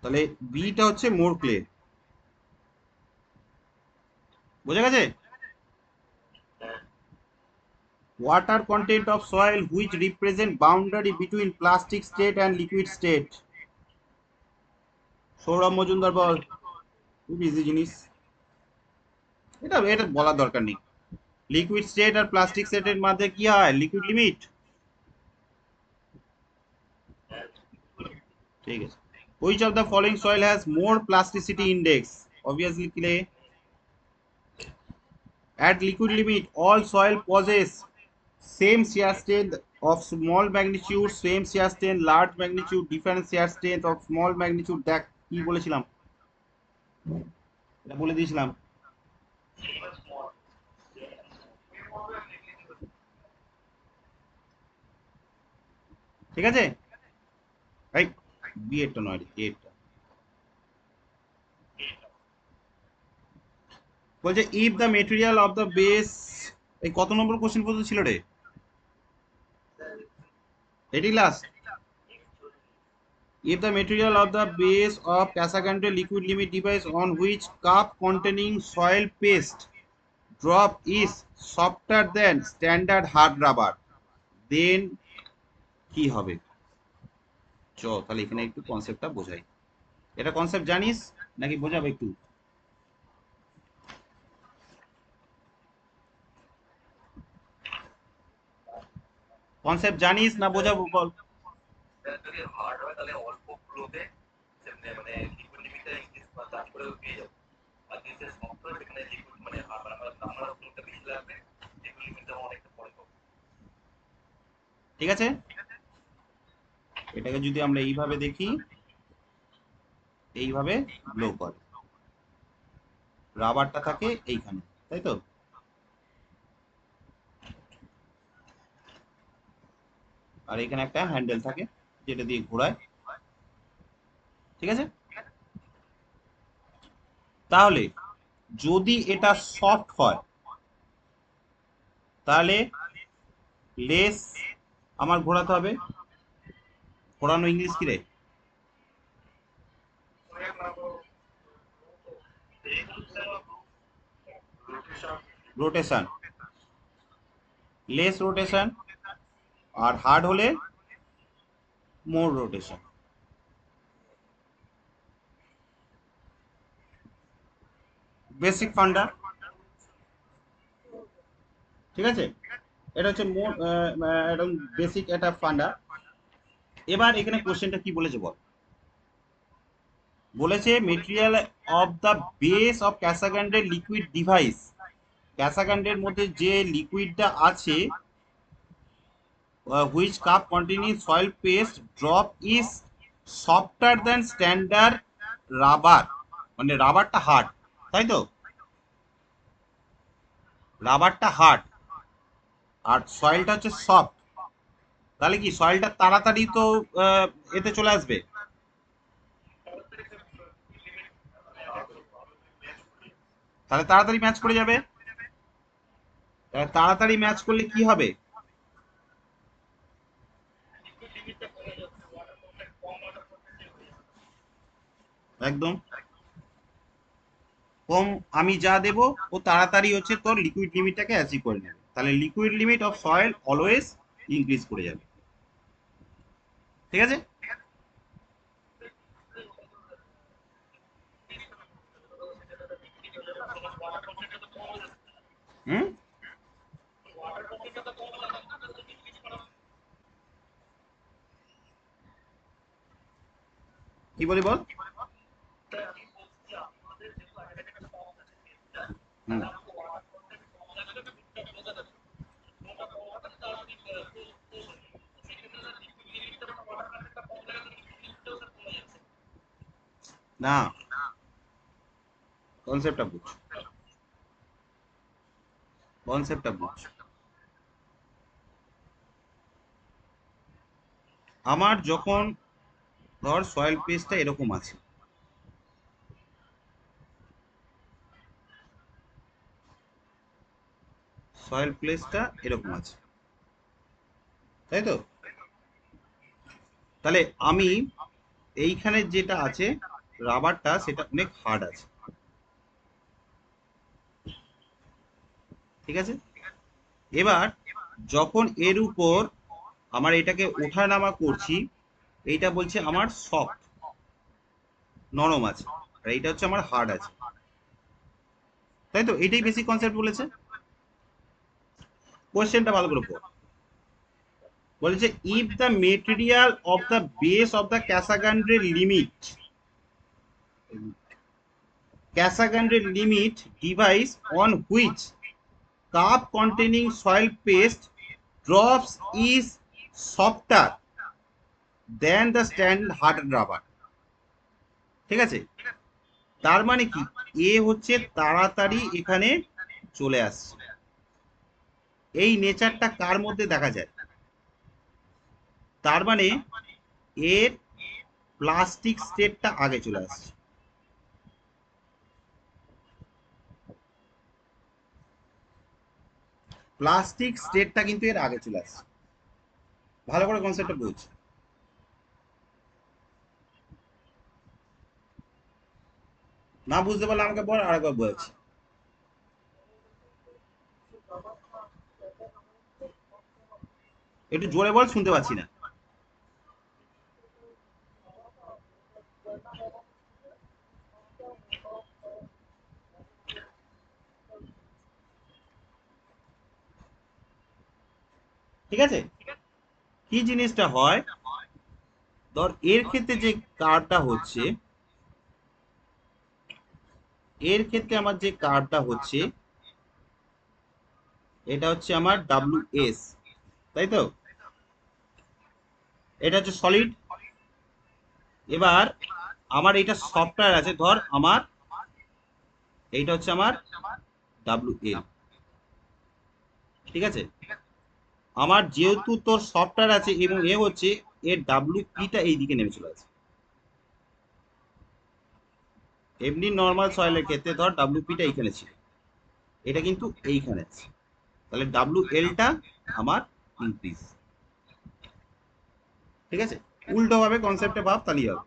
তাহলে বিটা হচ্ছে মোর ক্লে, বোঝা গেছে? Water content of soil which represent boundary between plastic state and liquid state. Sourav Majumdar বল। খুব ইজি জিনিস, এটা এটা বলার দরকার নেই। লিকুইড স্টেট আর প্লাস্টিক স্টেটের মধ্যে কি হয়, লিকুইড লিমিট, ঠিক আছে? Which of the following soil has more plasticity index? Obviously clay. At liquid limit all soil possess same shear strength of small magnitude, same shear strength large magnitude, different shear strength of small magnitude। দেখ কি বলেছিলাম, এটা বলে দিয়েছিলাম। ঠিক আছে, এই B এরটা নয় রে, এরটা বলছে if the material of the base, এই কত নম্বর কোশ্চেন পর্যন্ত ছিল রে? এটি last. If the material of the base of Casagrande liquid limit device on which cup containing soil paste drop is softer than standard hard rubber, then কি হবে? চ তাহলে এখানে একটু কনসেপ্টটা বোঝাই। এটা কনসেপ্ট জানিস নাকি বোঝাবো একটু? কনসেপ্ট জানিস না বোঝাবো বল? যদি হার্ড হয় তাহলে অল্প ফ্লোতে মানে লিকুইড লিমিটটা ইনক্রিজ বা চার্জ করে পেয়ে যাবো। আর যদি সফট হয় সেখানে লিকুইড মানে আমরা ফ্লোটা বেশি লাগবে, লিকুইড লিমিটটা অনেকটা পরে পাবো। ঠিক আছে, এটাকে যদি আমরা এইভাবে দেখি, এইভাবে ব্লো করে রাবারটা থাকে এইখানে, তাই তো? আর এখানে একটা হ্যান্ডেল থাকে যেটা দিয়ে ঘোরায়। ঠিক আছে, তাহলে যদি এটা সফট হয় তাহলে লেস আমার ঘোরাতে হবে। ঘোরানো ইংলিশ কি রে? Rotation, less rotation. আর হার্ড হলে মোর রোটেশন। বেসিক ফান্ডা। ঠিক আছে, এটা হচ্ছে মোর একদম বেসিক একটা ফান্ডা। এবার এখানে কোশ্চেনটা কি বলেছে বল? বলেছে material of the base of ক্যাসাগ্রান্ডের লিকুইড ডিভাইস, ক্যাসাগ্রান্ডের মধ্যে যে লিকুইডটা আছে, which cup containing soil paste drop is softer than standard rubber, মানে রাবারটা হার্ড, তাই তো? রাবারটা হার্ড আর সয়েলটা হচ্ছে সফট, তাহলে কি সয়েলটা তাড়াতাড়ি তো এতে চলে আসবে। তাহলে তাড়াতাড়ি ম্যাচ করে যাবে। তাড়াতাড়ি ম্যাচ করলে কি হবে? একদম কম আমি যা দেবো ও তাড়াতাড়ি হচ্ছে তোর লিকুইড লিমিটটাকে অ্যাচিভ করে নেবে, তাহলে liquid limit of soil always increase করে যাবে। ঠিক আছে, হুম, কি বলি বল? হুম, না, কনসেপ্টটা বুঝ, কনসেপ্টটা বুঝ। আমার যখন ধর সয়েল পেস্টটা এরকম আছে, সয়েল প্লেসটা এরকম আছে, তাই তো? তাহলে আমি এইখানে যেটা আছে রাবারটা সেটা অনেক হার্ড আছে। ঠিক আছে, এবার যখন এর উপর আমার এটাকে ওঠানামা করছি, এইটা বলছে আমার সফট, নরম আছে, আর এইটা হচ্ছে আমার হার্ড আছে, তাই তো? এটাই বেসিক কনসেপ্ট বলেছে। কোশ্চেনটা ভালো করে পড়। বলেছে if the material of the base of the Casagrande limit, Casagrande limit device on which cup containing soil paste drops is softer than the standard hardened rubber. ঠিক আছে, তার মানে কি এ হচ্ছে তাড়াতাড়ি এখানে চলে আসছে। এই নেচারটা কার মধ্যে দেখা যায়? তার মানে এর প্লাস্টিক স্টেটটা আগে চলে আসছে। প্লাস্টিক স্টেটটা কিন্তু এর আগে চলে আসছে। ভালো করে কনসেপ্টটা বুঝ। না বুঝতে পারলে আমাকে বল, আরেকবার বলছি। একটু জোরে বল, শুনতে পাচ্ছি না। ঠিক আছে, কি জিনিসটা হয়, ধর এর ক্ষেত্রে যে কার্ডটা হচ্ছে, এর ক্ষেত্রে আমার যে কার্ডটা হচ্ছে, এটা হচ্ছে আমার WS, তাই তো? এটা হচ্ছে সলিড। এবার আমার এটা সফটওয়্যার আছে, ধর আমার এইটা হচ্ছে আমার WL। ঠিক আছে, আমার যেহেতু তোর সফটওয়্যার আছে এবং এ হচ্ছে এর WPটা এইদিকে নেমে চলে আছে। এমনি নর্মাল সয়েলের ক্ষেত্রে ধর WPটা এইখানে ছিল, এটা কিন্তু এইখানে আছে, তাহলে WLটা আমার ইনক্রিজ। ঠিক আছে, উল্টো ভাবে কনসেপ্টে ভাব, তাহলেই হবে।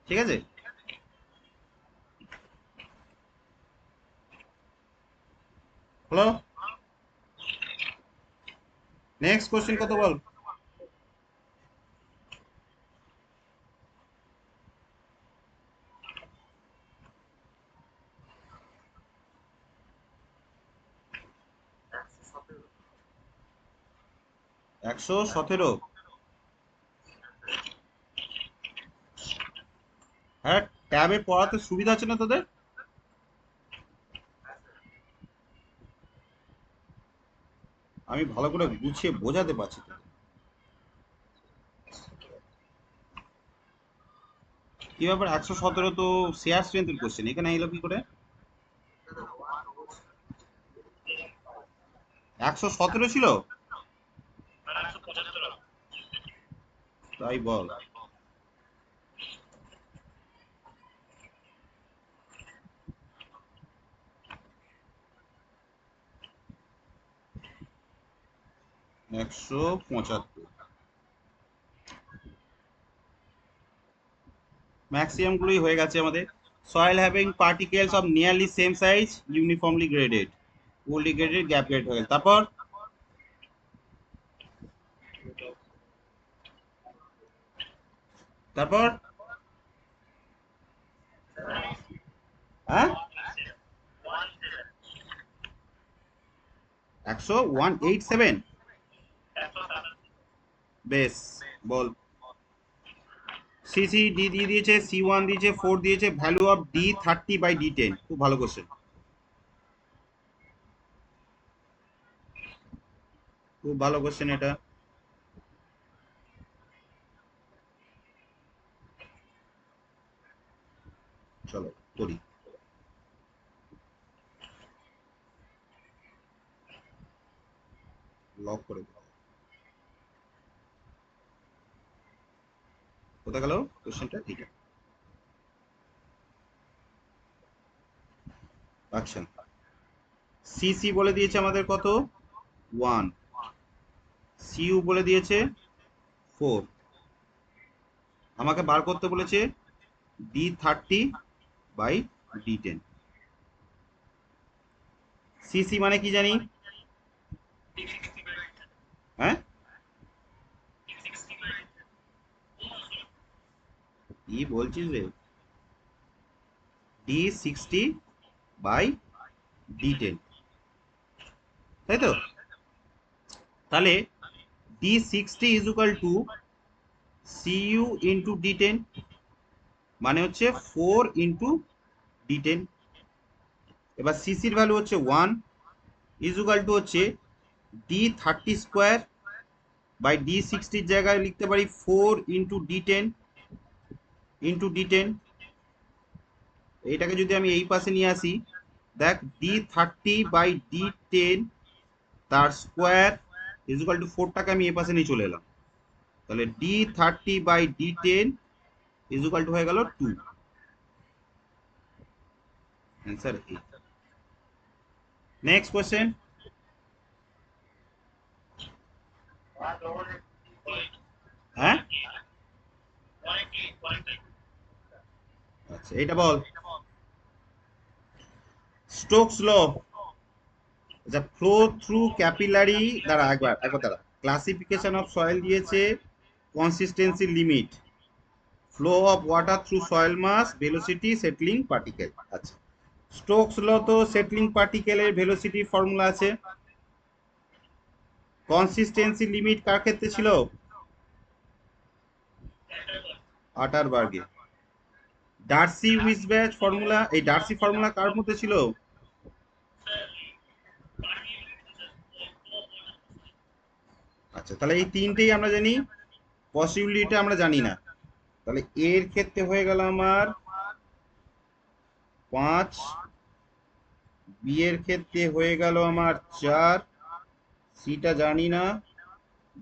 ঠিক আছে, হলো। নেক্সট কোশ্চেন কত বল? একশো সতেরো। হ্যাঁ, ট্যাবে পড়াতে সুবিধা আছে না তোদের? আমি ভালো করে গুছিয়ে বোঝাতে পারছি তোদের। কি ব্যাপার, 117 তো শেয়ার স্ট্রেংথের কোশ্চেন, এখানে এলো কি করে? 117 ছিল? তাই বল। একশো পঁচাত্তর। ম্যাক্সিমাম গুলোই হয়ে গেছে আমাদের। Soil having particles of nearly same size, uniformly graded, poorly graded, gap grade হয়ে গেল। তারপর তারপর হ্যাঁ, 187। বেশ, বল। CCD দিয়ে দিয়েছে, C1 দিয়েছে, 4 দিয়েছে, ভ্যালু অফ D30/D10। খুব ভালো কোশ্চেন, খুব ভালো কোশ্চেন এটা। চলো করি। লক করে দাও। কোথা গেল কোশ্চেনটা? ঠিক আছে, আচ্ছা। সিসি বলে দিয়েছে আমাদের কত? 1। সিইউ বলে দিয়েছে 4। আমাকে বার করতে বলেছে D30/D10। সিসি মানে কি জানি? হ্যাঁ, কি বলছিস রে? D60/D10, তাই তো? তাহলে D60 = CU × D10, মানে হচ্ছে 4 × D10। এবার সিসির ভ্যালু হচ্ছে 1 ইজুকাল টু হচ্ছে D30 স্কোয়ার বাই D60 জায়গায় লিখতে পারি 4 × D10 এইটাকে যদি আমি এই পাশে নিয়ে আসি, দেখ D30/D10 তার স্কোয়ার ইজুকাল টু 4টাকে আমি এই পাশে নিয়ে চলে এলাম, তাহলে D30/D10 ইজুকাল টু হয়ে গেল 2। Answer A. Next question. হ্যাঁ আচ্ছা এটা বল। স্টোকস ল। আচ্ছা ফ্লো থ্রু ক্যাপিলারি দ্বারা একবার দ্বারা ক্লাসিফিকেশন অফ সয়েল দিয়েছে, consistency limit, flow of water through soil mass, velocity, settling particle. আচ্ছা স্টোকস ল তো সেটলিং পার্টিকেলের ভেলোসিটি ফর্মুলা আছে। কনসিস্টেন্সি লিমিট কার ক্ষেত্রে ছিল? আটারবার্গে। ডার্সি উইসব্যাচ ফর্মুলা, এই ডার্সি ফর্মুলা কার মধ্যে ছিল? আচ্ছা তাহলে এই তিনটেই আমরা জানি, পসিবিলিটি আমরা জানি না। তাহলে এর ক্ষেত্রে হয়ে গেল আমার 5, বি এর ক্ষেত্রে হয়ে গেল আমার 4, সিটা জানি না,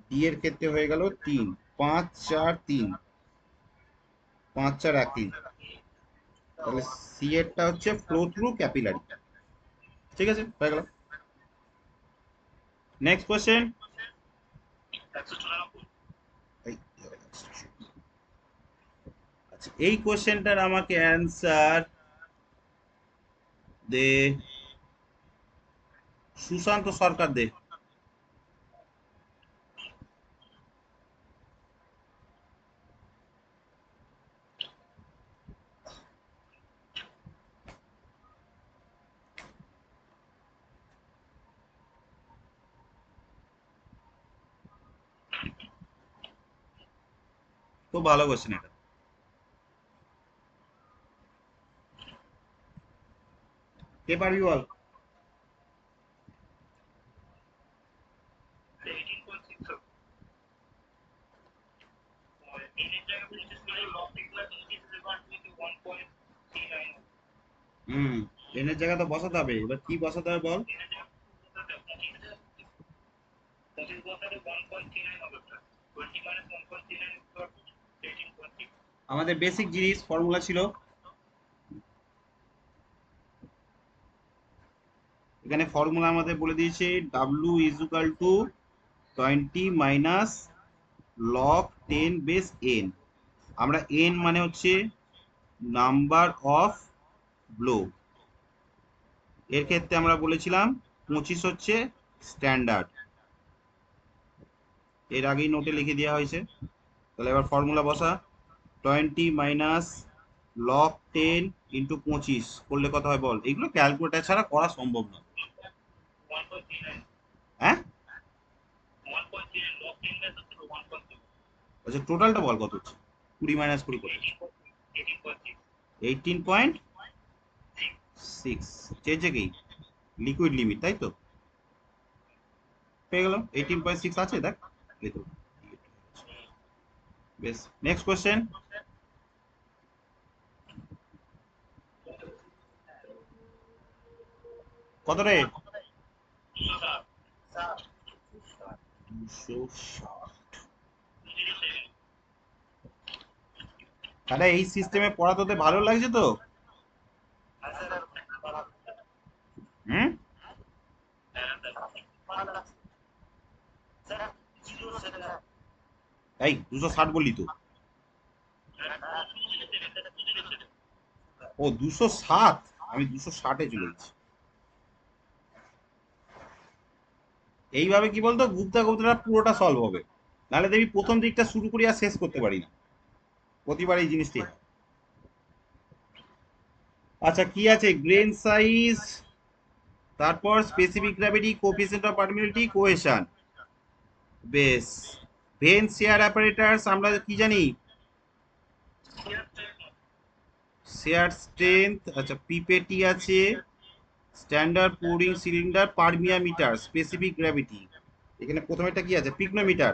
ডি এর ক্ষেত্রে হয়ে গেল 3। 5 4 3, 5 4 1 3। তাহলে সি এরটা হচ্ছে ফ্লো থ্রু ক্যাপিলারি। ঠিক আছে হয়ে গেল। Next question. আচ্ছা এই কোশ্চেনটার আমাকে অ্যান্সার দে সুশান্ত সরকার দে। খুব ভালো কোশ্চেন এটা। কে পারবি বল। হুম এনের জায়গা তো বসাতে হবে, এবার কি বসাতে হবে বল। আমাদের বেসিক জিনিস ফর্মুলা ছিল, এখানে ফর্মুলা আমাদের বলে দিয়েছে W equal to 20 minus log 10 base N. আমরা এন মানে হচ্ছে নাম্বার অফ ব্লো, এর ক্ষেত্রে আমরা বলেছিলাম 25 হচ্ছে স্ট্যান্ডার্ড, এর আগেই নোটে লিখে দেওয়া হয়েছে। তাহলে এবার ফর্মুলা বসা, 20 মাইনাস লগ 10 ইন্টু 25 করলে কত হয় বল। এগুলো ক্যালকুলেটার ছাড়া করা সম্ভব না। হ্যাঁ আচ্ছা টোটালটা বল কত হচ্ছে, 20 মাইনাস 20 কত হচ্ছে? 18.6 চেয়েছে কি লিকুইড লিমিট, তাই তো পেয়ে গেল 18.6 আছে দেখ এই তো। বেশ নেক্সট কোশ্চেন। কত রে? 260। আরে এই সিস্টেমে পড়া তোদের ভালো লাগছে তো? হুম এই 260 বললি তো? ও 207, আমি 260-এ চলে গেছি। এইভাবে কি বলতো গুপ্তা গুপ্তাটা পুরোটা সলভ হবে, নাহলে দেখবি প্রথম দিকটা শুরু করি আর শেষ করতে পারি না, প্রতিবার এই জিনিসটি হয়। আচ্ছা কি আছে, গ্রেন সাইজ, তারপর specific gravity, coefficient of permeability, cohesion. বেশ ভেন শেয়ার অ্যাপারেটাস আমরা কি জানি? শেয়ার স্ট্রেংথ, আচ্ছা পিপেটি আছে, standard pouring cylinder permeameter specific gravity. এখানে প্রথমেটা কি আছে? পিগনোমিটার।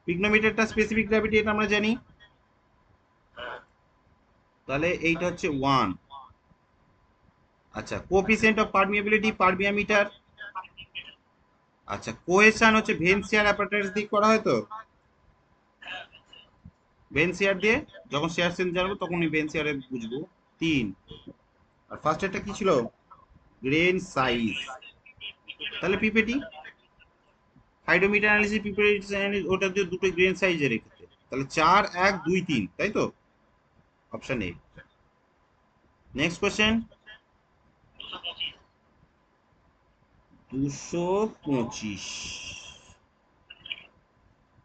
পিগনোমিটারটা স্পেসিফিক গ্র্যাভিটি, এটা আমরা জানি। তাহলে এইটা হচ্ছে 1। আচ্ছা, কোএফিসিয়েন্ট অফ পারমিয়াবিলিটি পারমিয়ামিটার। আচ্ছা, কোহেশন হচ্ছে ভেন শেয়ার অ্যাপারেটাস দিয়ে করা হয় তো, ভেন শেয়ার দিয়ে যখন শেয়ার সেন্স জানবো তখন ওই ভেন শেয়ারে বুঝবো। 3। আর ফার্স্ট একটা কি ছিল? Grain size. তাহলে পিপেটি হাইড্রোমিটার অ্যানালিসিস পিপেটি ওটা দিয়ে দুটো গ্রেন সাইজের রেখেছে। তাহলে 4, 1, 2, 3, তাই তো? Option A. Next question. 225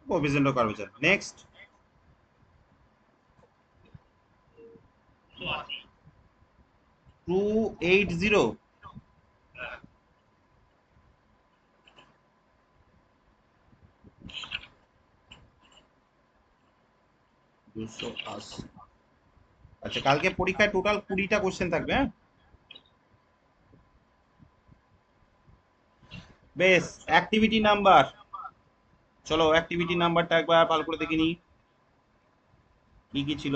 coefficient of curvature. Next. 280। 280। আচ্ছা, কালকে পরীক্ষায় টোটাল 20টা কোশ্চেন থাকবে, হ্যাঁ? বেশ, অ্যাক্টিভিটি নাম্বার। চলো অ্যাক্টিভিটি নাম্বারটা একবার ভালো করে দেখে নিই কি কি ছিল।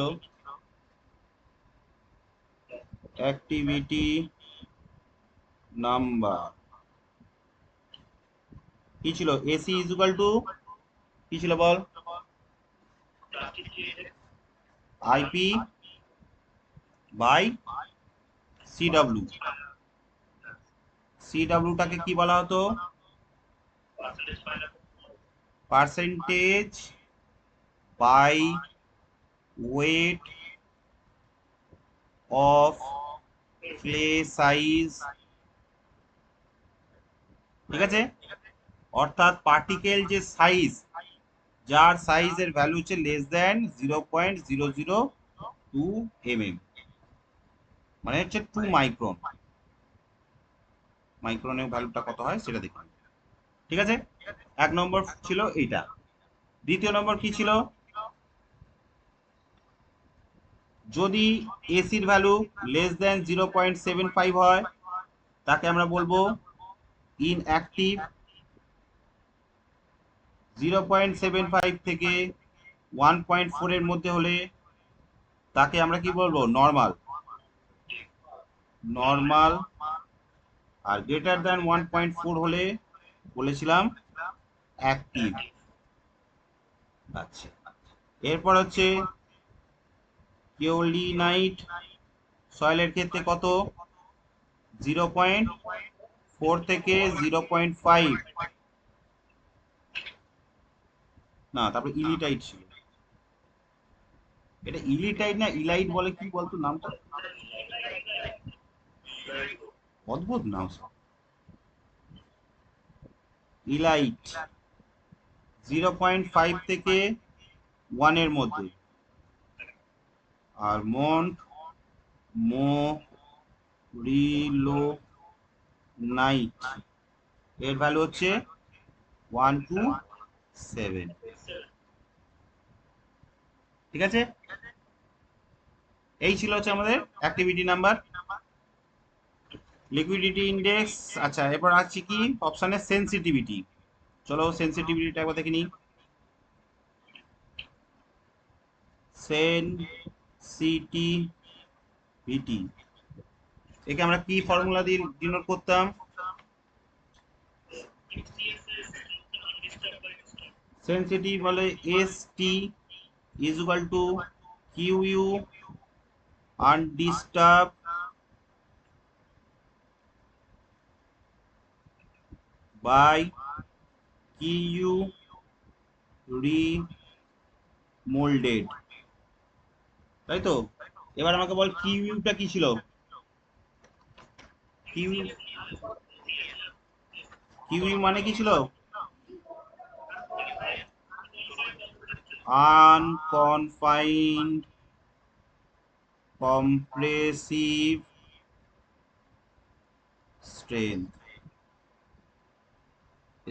অ্যাক্টিভিটি নাম্বার কি ছিল? এসি ইজুকাল টু কি ছিল বল? IP by CW. সিডব্লিউটাকে কি বলা হতো? Percentage by weight of clay size. ঠিক আছে? অর্থাৎ পার্টিকেল যে সাইজ, যার সাইজের ভ্যালু হচ্ছে লেস দেন 0.002 mm, মানে হচ্ছে 2 মাইক্রন। মাইক্রনের ভ্যালুটা কত হয় সেটা দেখুন। ঠিক আছে, 1 নম্বর ছিল এইটা। দ্বিতীয় নম্বর কি ছিল? যদি এসির ভ্যালু লেস দেন 0.75 হয় তাকে আমরা বলবো ইনঅ্যাক্টিভ। 0.75 থেকে 1.4 এর মধ্যে হলে তাকে আমরা কি বলবো? নর্মাল। নর্মাল। আর গ্রেটার দ্যান 1.4 হলে বলেছিলাম অ্যাক্টিভ। আচ্ছা, এরপর হচ্ছে কেওলিনাইট সয়েলের ক্ষেত্রে কত? 0.4 থেকে 0.5। না, তারপরে ইলিটাইট ছিল। এটা ইলিটাইট না ইলাইট বলে, কি বলতো নামটা? অদ্ভুত নাম। ইলাইট 0.5 থেকে 1 এর মধ্যে। আর মন্ট মোরিলোনাইট এর ভ্যালু হচ্ছে 1 to 7। ঠিক আছে, এই ছিল হচ্ছে আমাদের অ্যাক্টিভিটি নাম্বার। Liquidity index. আচ্ছা, এরপর আছে কি অপশনে? সেন্সিটিভিটি। চলো সেন্সিটিভিটিটা একবার দেখে নিই। সেনসিটিভিটি একে আমরা কি ফর্মুলা দিয়ে ডিনোট করতাম? সেন্সিটিভ বলে S T is equal to Q U undisturbed by Q U remoulded. তাই তো? এবার আমাকে বল কিউ ইউটা কি ছিল? কিউ কিউ ইউ মানে কি ছিল? Unconfined compressive strength.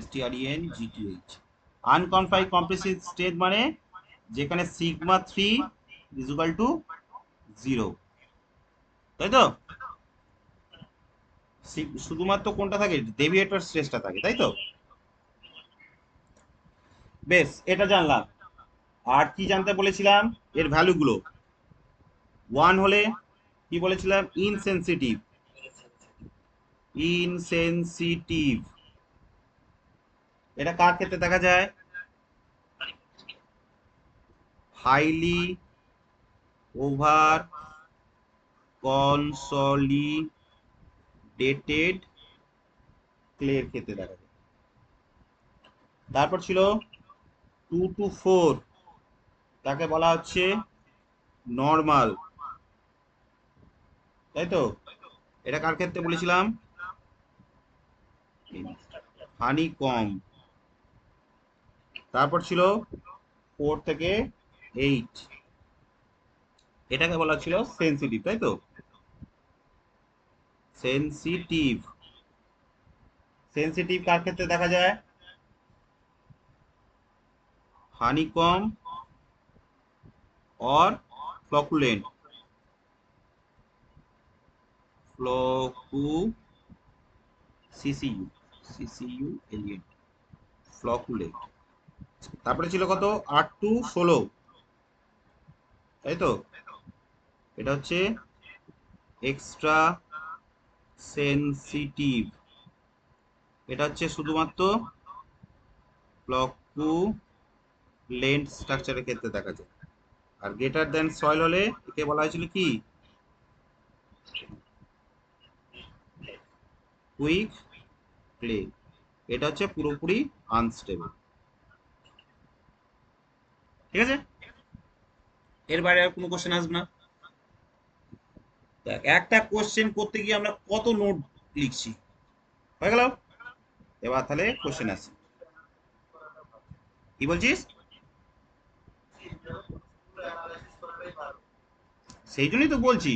STRENGTH। Unconfined compressive strength মানে যেখানে সিগমা 3 ইজ ইকুয়াল টু 0, তাই তো? শুধুমাত্র কোনটা থাকে, ডেভিয়েটর স্ট্রেসটা থাকে, তাই তো? বেশ, এটা জানলাম। আর কি জানতে বলেছিলাম? এর ভ্যালুগুলো। 1 হলে কি বলেছিলাম? ইনসেনসিটিভ। ইনসেনসিটিভ এটা কার ক্ষেত্রে দেখা যায়? হাইলি ওভার কনসলিডেটেড ক্লের ক্ষেত্রে দেখা যায়। তারপর ছিল 2 to 4, তাকে বলা হচ্ছে নর্মাল, তাই তো? এটা কার ক্ষেত্রে বলেছিলাম? হানি কম। তারপর ছিল 4 থেকে 8, এটাকে বলা ছিল সেনসিটিভ, তাই তো? সেনসিটিভ। সেনসিটিভ কার ক্ষেত্রে দেখা যায়? হানি কম और फ्लॉकुलेंट। फ्लॉकू सीसीयू सीसीयू एलिएंट फ्लॉकुलेंट। তারপরে ছিল কত? 8 টু 16, তাই তো? এটা হচ্ছে এক্সট্রা সেনসিটিভ। এটা হচ্ছে শুধুমাত্র ফ্লকুলেন্ট স্ট্রাকচারের ক্ষেত্রে দেখা যায়। আর গ্রেটার দেন সয়েল হলে একে বলা হয়েছিল কি? Quick clay. এটা হচ্ছে পুরোপুরি আনস্টেবল। ঠিক আছে, এর বাইরে আর কোনো কোশ্চেন আসবে না। একটা কোশ্চেন করতে গিয়ে আমরা কত নোট লিখছি, হয়ে গেল। এবার তাহলে কোশ্চেন আছে, কি বলছিস? সেই জন্যই তো বলছি,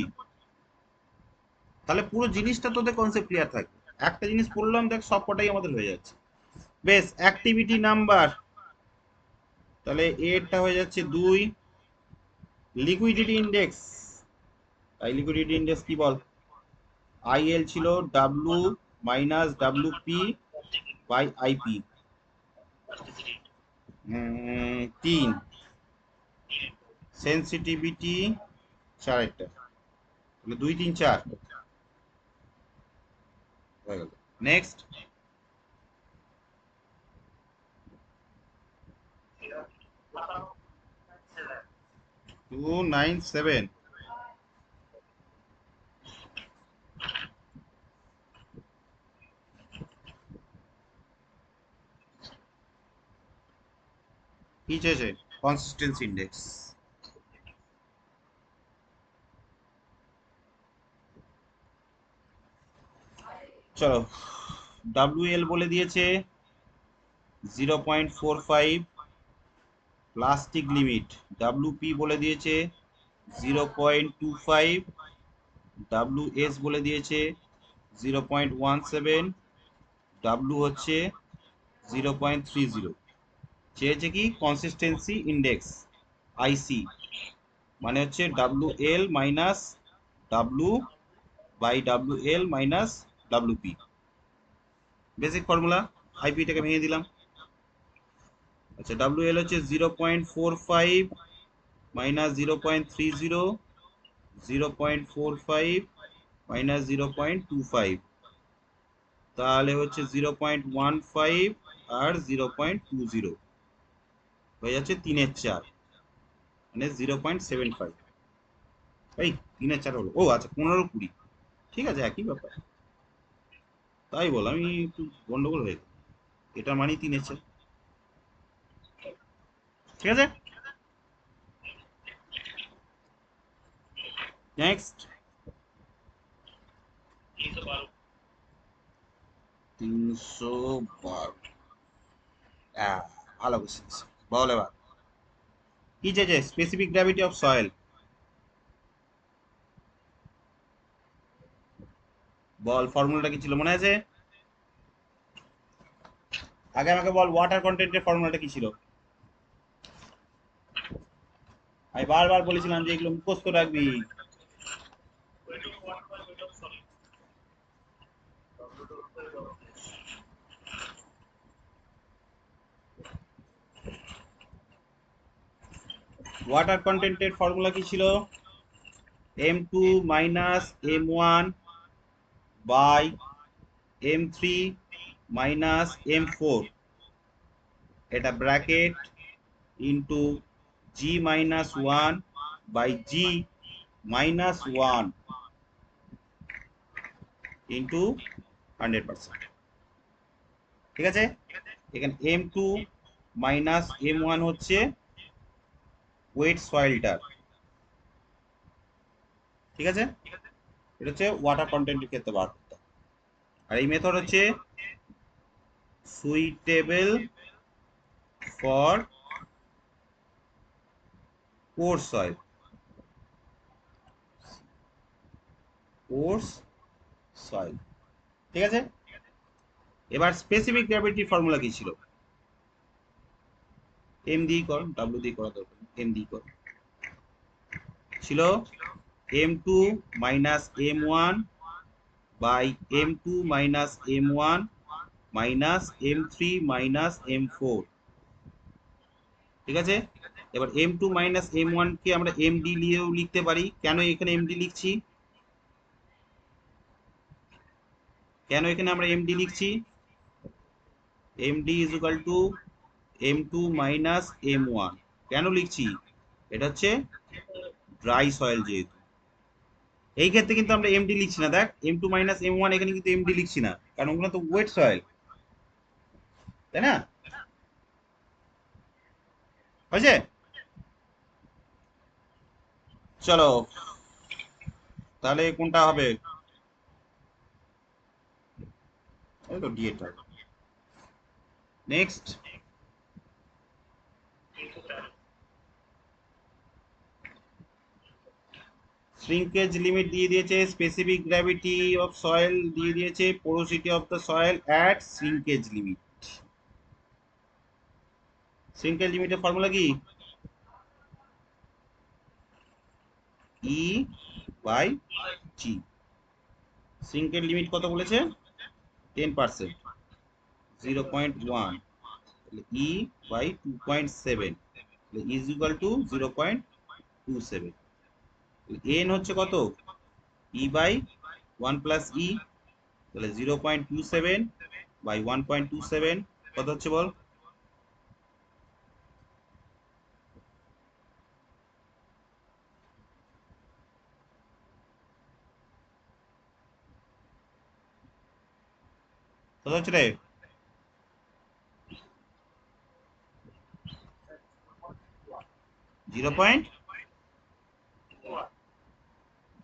তাহলে পুরো জিনিসটা তোদের কনসেপ্ট ক্লিয়ার থাকবে। একটা জিনিস পড়লাম, দেখ সব কটাই আমাদের হয়ে যাচ্ছে। বেশ, অ্যাক্টিভিটি নাম্বার, তাহলে এরটা হয়ে যাচ্ছে 2। লিকুইডিটি ইন্ডেক্স, তাই লিকুইডিটি ইন্ডেক্স কি বল? আইএল ছিল W minus W P by IP. 3 sensitivity 4, তাহলে 2 3 4 হয়ে গেল। নেক্সট 297, কি চেয়েছে? Consistency index. চলো, ডাব্লিউএল বলে দিয়েছে 0.45 প্লাস্টিক লিমিট, ডাব্লিউপি বলে দিয়েছে 0.25, ডাব্লিউএস বলে দিয়েছে 0.17, ডাব্লিউ হচ্ছে 0.30। চেয়েছে কি? কনসিস্টেন্সি ইন্ডেক্স, আইসি, মানে হচ্ছে WL minus W by WL minus WP. Basic formula, আইপিটাকে ভেঙে দিলাম। আচ্ছা, ডাব্লিউএল হচ্ছে 0.45 মাইনাস 0.30, 0.45 মাইনাস 0.25, তাহলে হচ্ছে 0.15 আর 0.20 হয়ে যাচ্ছে 3/4, মানে 0.75। এই 3/4 হলো, ও আচ্ছা 15-20, ঠিক আছে, একই ব্যাপার। তাই বল, আমি একটু গন্ডগোল হয়ে গেল, এটা মানে 3/4, ঠিক আছে। নেক্সট 312, ভালো কোশ্চেন। বল এবার কি চেয়েছে? Specific gravity of soil. বল ফর্মুলাটা কি ছিল, মনে আছে? আগে আমাকে বল ওয়াটার কন্টেন্টের ফর্মুলাটা কি ছিল। আমি বারবার বলেছিলাম যে এগুলো মুখস্থ রাখবি। ওয়াটার কন্টেন্টের ফর্মুলা কি ছিল? m2 minus m1 by m3 minus m4, এটা bracket into g minus 1 by g minus 1 into 100%। ঠিক আছে, এখানে m2 মাইনাস m1 হচ্ছে ওয়েট সয়েলটার। ঠিক আছে, এটা হচ্ছে ওয়াটার কন্টেন্টের ক্ষেত্রে বার করতে। আর এই মেথড হচ্ছে suitable for course soil, course soil. ঠিক আছে, এবার স্পেসিফিক গ্র্যাভিটি ফর্মুলা কি ছিল? এম দিয়ে কর, ডাব্লিউ দিয়ে করা দরকার, এম দিয়ে কর। ছিল m2 minus m1 by m2 minus m1 minus m3 minus m4। ঠিক আছে, এবার m2 মাইনাস m1 কে আমরা md দিয়েও লিখতে পারি। কেন এখানে md লিখছি? কেন এখানে আমরা md লিখছি? md is equal two m2 minus m1 কেন লিখছি? এটা হচ্ছে ড্রাই সয়েল যেহেতু। এই ক্ষেত্রে কিন্তু আমরা md লিখছি না। দেখ, m2 মাইনাস m1 এখানে কিন্তু md লিখছি না, কারণ ওগুলো তো ওয়েট সয়েল, তাই না? হয়েছে? চলো, তাহলে কোনটা হবে? এই তো ডিএটা। নেক্সট, শ্রিঙ্কেজ লিমিট দিয়ে দিয়েছে, স্পেসিফিক গ্র্যাভিটি অফ সয়েল দিয়ে দিয়েছে, porosity of the soil at shrinkage limit. Shrinkage লিমিটের ফর্মুলা কি? E by G. Shrinkage limit কত বলেছে? 10%, 0.1, E by 2.7, is equal to 0.27। N হচ্ছে কত? ই বাই 1 প্লাস ই, তাহলে 0.27 বাই 1.27 কত হচ্ছে বল? কত হচ্ছে রে?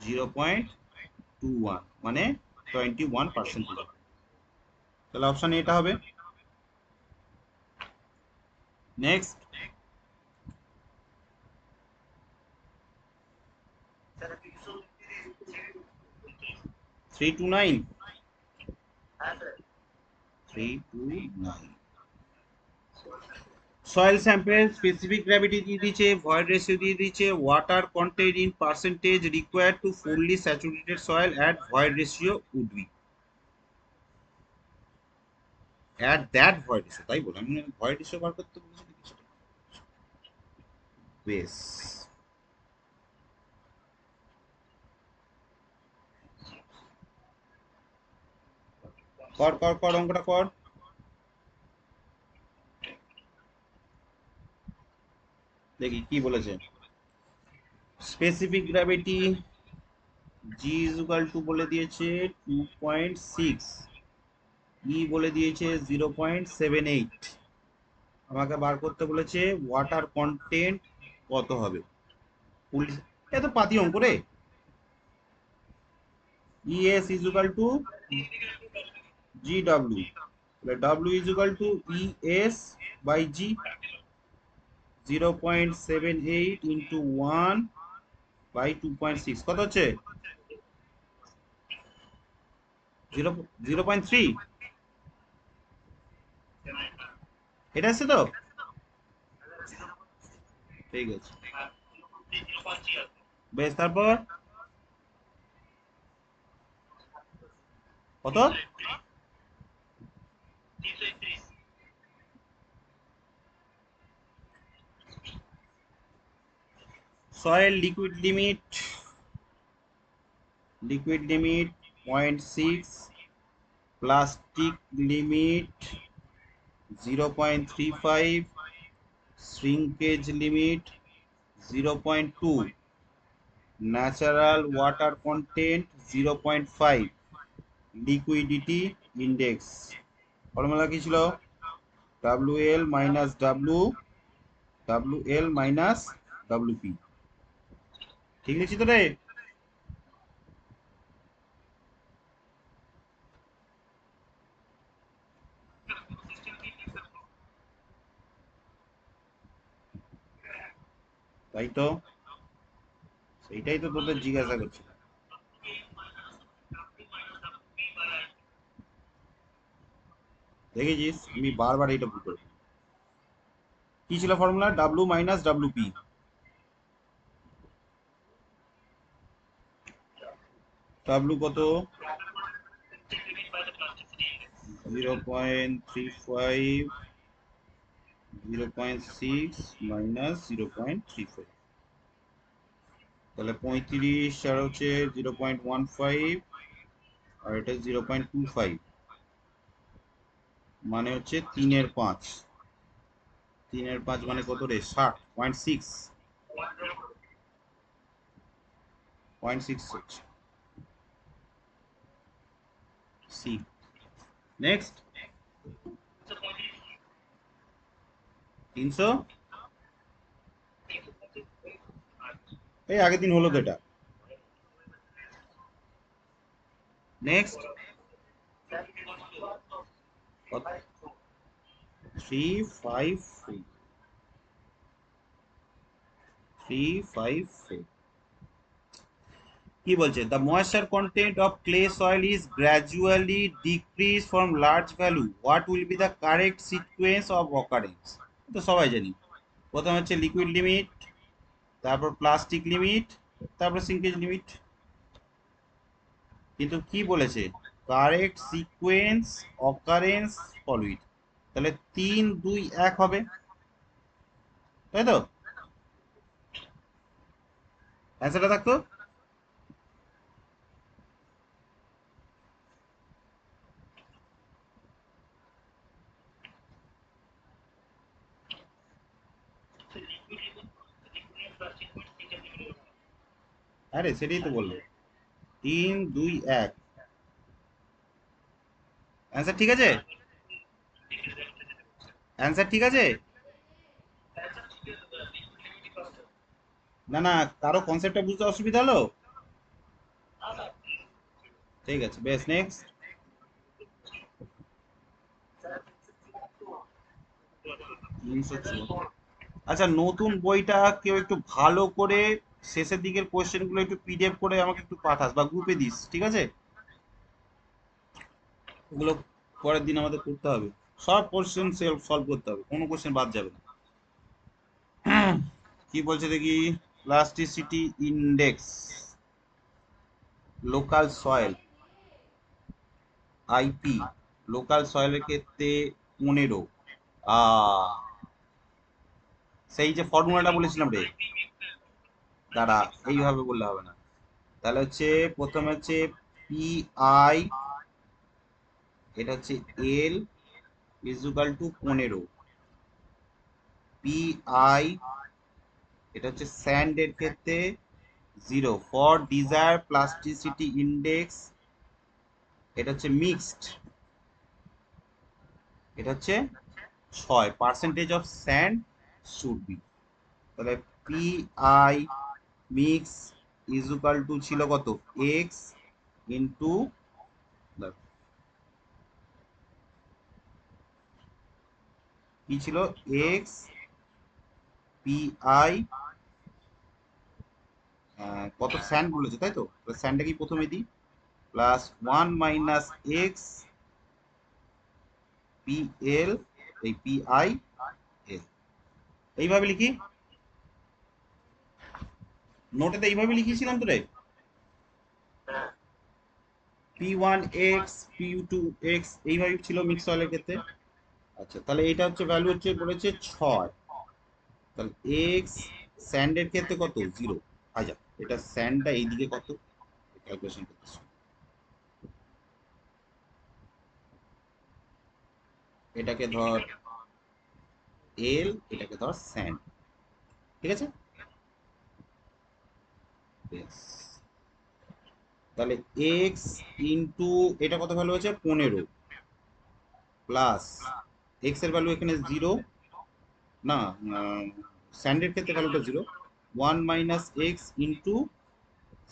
0.21, মানে 21%। তাহলে অপশন এটা হবে। Next, 329, 329। Soil sample specific gravity দিয়ে দিয়েছে, ভয়েড রেশিও দিয়ে দিয়েছে, water content in percentage required to fully saturated soil at void ratio would be at that void ratio. তাই বলে আমি ভয়েড রেশিও বার করতে বলেছি। বেশ, কর কর কর, অঙ্কটা কর। দেখি কি বলেছে। Specific gravity G is equal two বলে দিয়েছে 2.6, ই বলে দিয়েছে 0.78। আমাকে বার করতে বলেছে ওয়াটার কন্টেন্ট কত হবে। এত পাতি অঙ্ক রে। ES is equal to G W, তাহলে W is equal to ES by G, 0.78 into 1 by 2.6 কত হচ্ছে? 0.3। এটা আছে তো? ঠিক আছে, বেশ। তারপর কত? Soil liquid limit 0.6, plastic limit 0.35, shrinkage limit 0.2, natural water content 0.5, liquidity index. Formula কি ছিল? WL minus WL minus WP। ঠিক লিখছি তো রে? তাই তো, সেইটাই তো তোদের জিজ্ঞাসা করছি। দেখেছিস আমি বারবার এইটা ভুল করি। কি ছিল formula? W minus WP। W কত? 0.35, 0.6 মাইনাস 0.35, তাহলে 35 আর হচ্ছে 0.15 আর এটা 0.25, মানে হচ্ছে 3/5। 3/5 মানে কত রে? 60.6, 0.66। সি। নেক্সট 300, এই আগের দিন হলো তো এটা। নেক্সট 354, 354 কি বলছে? The moisture content of clay soil is gradually decrease from large value, what will be the correct sequence of occurrence? তো সবাই জানি, প্রথম হচ্ছে লিকুইড লিমিট, তারপর প্লাস্টিক লিমিট, তারপর সিঙ্কেজ লিমিট। কিন্তু কি বলেছে? কারেক্ট সিকোয়েন্স অকারেন্স ফলোইড, তাহলে 3 2 1 হবে, তাই তো? অ্যান্সারটা থাকতো। আরে সেটাই তো বললো, 3 2 1। অ্যান্সার ঠিক আছে? অ্যান্সার ঠিক আছে? না না, কারো কনসেপ্টটা বুঝতে অসুবিধা হলো? ঠিক আছে, বেশ। নেক্সট। আচ্ছা, নতুন বইটা কেউ একটু ভালো করে শেষের দিকের কোয়েশ্চেনগুলো একটু পিডিএফ করে আমাকে একটু পাঠাস বা গ্রুপে দিস, ঠিক আছে? ওগুলো পরের দিন আমাদের করতে হবে, সব কোশ্চেন সলভ করতে হবে, কোনো কোশ্চেন বাদ যাবে না। কি বলছে দেখি? Plasticity index local soil, IP, local সয়েলের ক্ষেত্রে 15। সেই যে ফর্মুলাটা বলেছিলাম রে, দাঁড়া, এইভাবে বললে হবে না। তাহলে হচ্ছে প্রথমে হচ্ছে পি আই, এটা হচ্ছে এল ইজুকাল টু 15। পি আই, এটা হচ্ছে স্যান্ডের ক্ষেত্রে 0। ফর ডিজায়ার প্লাস্টিসিটি ইন্ডেক্স, এটা হচ্ছে মিক্সড, এটা হচ্ছে 6, percentage of sand should be. তাহলে P I mix equal to ছিল কত? এক্স ইন্টু, কি ছিল? এক্স পি আই, কত স্যান্ড বলেছে তাই তো? স্যান্ডটা কি প্রথমে দিই, plus 1 minus X P L, এই পি আই এল, এইভাবে লিখি। নোটেতে এইভাবে লিখিয়েছিলাম তো রে, P1 x P2 x এইভাবে ছিল মিক্স অয়েলের ক্ষেত্রে। আচ্ছা, তাহলে এটা হচ্ছে ভ্যালু হচ্ছে বলেছে 6, তাহলে x স্যান্ডের ক্ষেত্রে কত? 0। আচ্ছা, এটা স্যান্ডটা এইদিকে কত ক্যালকুলেশন করতেছি। এটাকে ধর এল, এটাকে ধর স্যান্ড, ঠিক আছে? Yes. তাহলে এক্স ইন্টু এটা কত ভ্যালু আছে? 15 প্লাস এক্স এর ভ্যালু এখানে 0, না স্যান্ডের ক্ষেত্রে ভ্যালুটা 0, 1 মাইনাস এক্স ইন্টু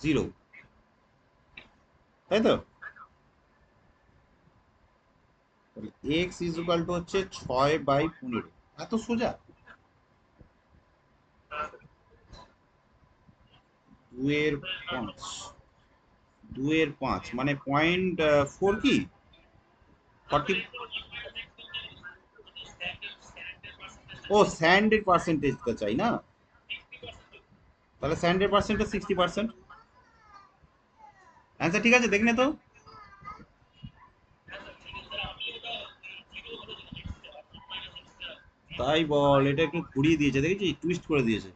0, তাই তো? এক্স ইজ ইকুয়াল টু হচ্ছে 6/15। এত সোজা? 2/5, 2/5 মানে 0.4 কি 40? ও স্যান্ডের পার্সেন্টেজটা চাই না? তাহলে স্যান্ডের পার্সেন্টেজ 60%। অ্যান্সার ঠিক আছে, দেখি না তো। তাই বল, এটা একটু ঘুরিয়ে দিয়েছে, দেখেছি টুইস্ট করে দিয়েছে।